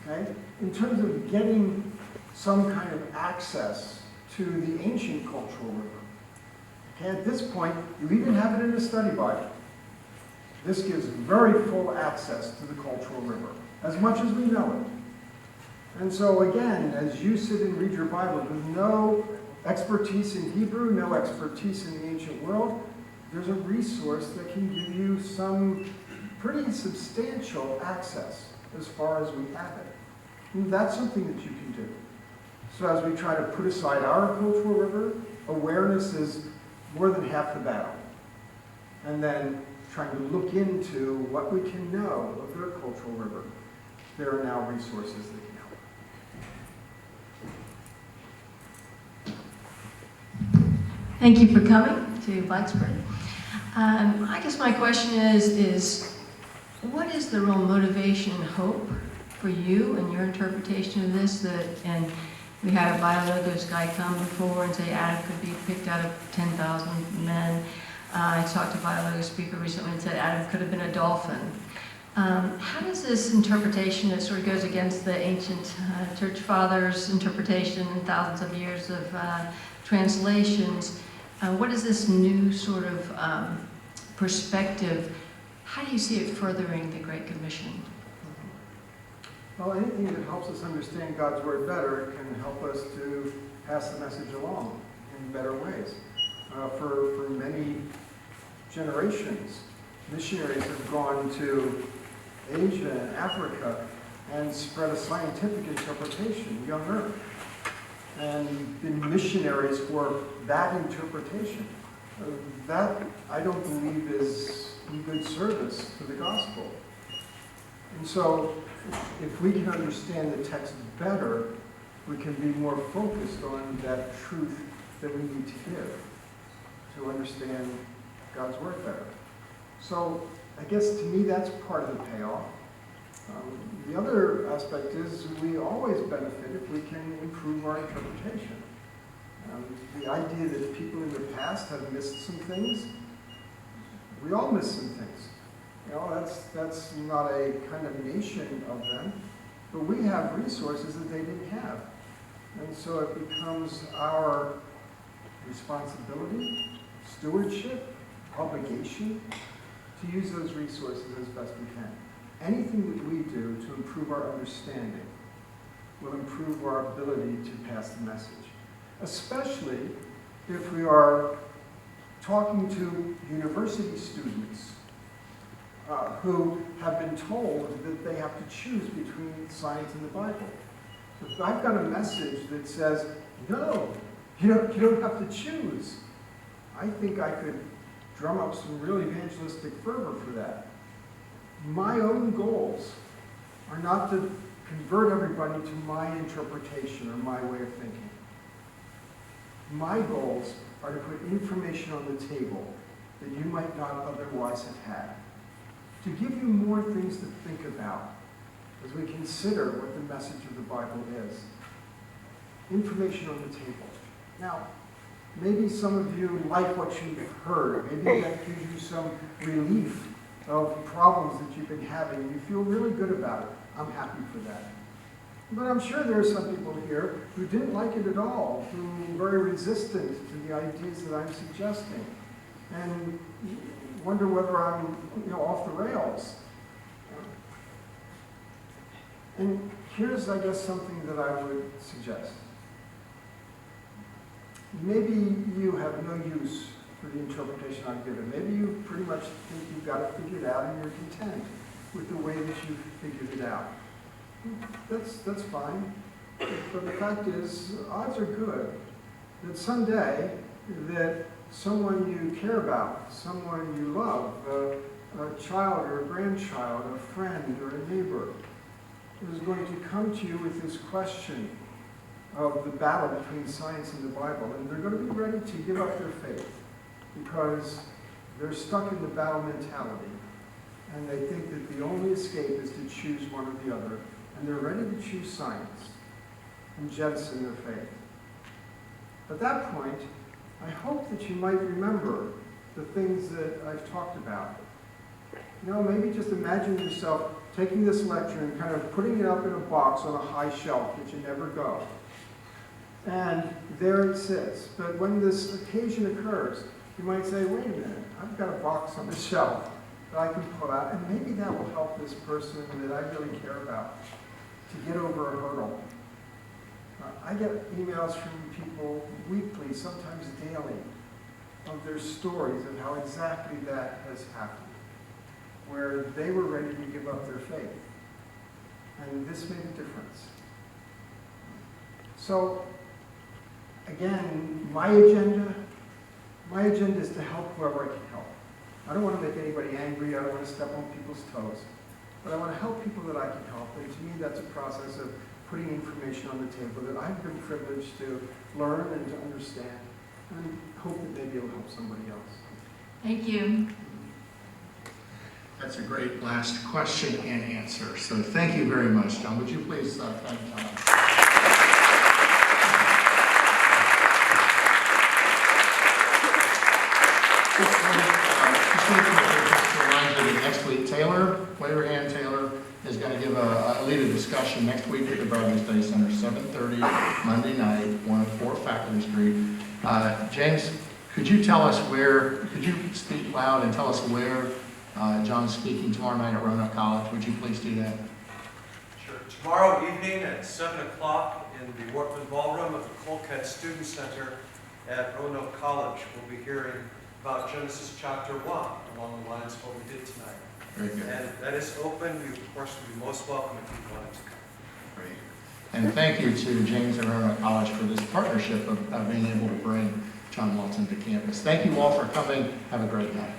Okay? In terms of getting some kind of access to the ancient cultural river, okay, at this point, you even have it in the study Bible. This gives very full access to the cultural river, as much as we know it. And so again, as you sit and read your Bible with no expertise in Hebrew, no expertise in the ancient world, there's a resource that can give you some pretty substantial access as far as we have it. And that's something that you can do. So as we try to put aside our cultural river, awareness is more than half the battle. And then trying to look into what we can know of their cultural river, there are now resources that can help. Thank you for coming to Blacksburg. I guess my question is what is the real motivation and hope for you and your interpretation of this? And we had a biologos guy come before and say Adam could be picked out of 10,000 men. I talked to a biologos speaker recently and said Adam could have been a dolphin. How does this interpretation that sort of goes against the ancient church fathers' interpretation and thousands of years of translations, what is this new sort of perspective? How do you see it furthering the Great Commission? Well, anything that helps us understand God's Word better can help us to pass the message along in better ways. For many generations, missionaries have gone to Asia and Africa and spread a scientific interpretation, young earth, and been missionaries for that interpretation. That, I don't believe, is in good service to the gospel. And so, if we can understand the text better, we can be more focused on that truth that we need to give to understand God's Word better. So, I guess to me that's part of the payoff. The other aspect is we always benefit if we can improve our interpretation. The idea that people in the past have missed some things, we all miss some things. You know, that's not a condemnation of them, but we have resources that they didn't have. And so it becomes our responsibility, stewardship, obligation to use those resources as best we can. Anything that we do to improve our understanding will improve our ability to pass the message, especially if we are talking to university students who have been told that they have to choose between science and the Bible. If I've got a message that says, no, you don't have to choose, I think I could drum up some real evangelistic fervor for that. My own goals are not to convert everybody to my interpretation or my way of thinking. My goals are to put information on the table that you might not otherwise have had, to give you more things to think about as we consider what the message of the Bible is. Information on the table. Now, maybe some of you like what you've heard. Maybe that gives you some relief of problems that you've been having. You feel really good about it. I'm happy for that. But I'm sure there are some people here who didn't like it at all, who were very resistant to the ideas that I'm suggesting, and wonder whether I'm, off the rails. And here's, I guess, something that I would suggest. Maybe you have no use for the interpretation I've given. Maybe you pretty much think you've got it figured out and you're content with the way that you've figured it out. That's fine. But the fact is, odds are good that someday that someone you care about, someone you love, a child or a grandchild, a friend or a neighbor, is going to come to you with this question of the battle between science and the Bible, and they're going to be ready to give up their faith because they're stuck in the battle mentality, and they think that the only escape is to choose one or the other, and they're ready to choose science and jettison their faith. At that point, I hope that you might remember the things that I've talked about. Maybe just imagine yourself taking this lecture and kind of putting it up in a box on a high shelf that you never go. And there it sits. But when this occasion occurs, you might say, wait a minute, I've got a box on the shelf that I can pull out, and maybe that will help this person that I really care about to get over a hurdle. I get emails from people weekly, sometimes daily, of their stories of how exactly that has happened, where they were ready to give up their faith. And this made a difference. So, again, my agenda is to help whoever I can help. I don't want to make anybody angry. I don't want to step on people's toes. But I want to help people that I can help. And to me, that's a process of putting information on the table that I've been privileged to learn and to understand, and hope that maybe it'll help somebody else. Thank you. That's a great last question and answer. So thank you very much, John. Would you please thank John? Next week, Taylor, wave your hand, Taylor, is going to give lead a discussion next week at the Bradley Study Center, 7:30, Monday night, 104 Faculty Street. James, could you speak loud and tell us where John's speaking tomorrow night at Roanoke College? Would you please do that? Sure. Tomorrow evening at 7 o'clock in the Workman Ballroom of the Colcat Student Center at Roanoke College, we'll be hearing about Genesis chapter 1, along the lines of what we did tonight. Very good. And that is open. You, of course, will be most welcome if you wanted to come. Great. And thank you to James and Roanoke College for this partnership of being able to bring John Walton to campus. Thank you all for coming. Have a great night.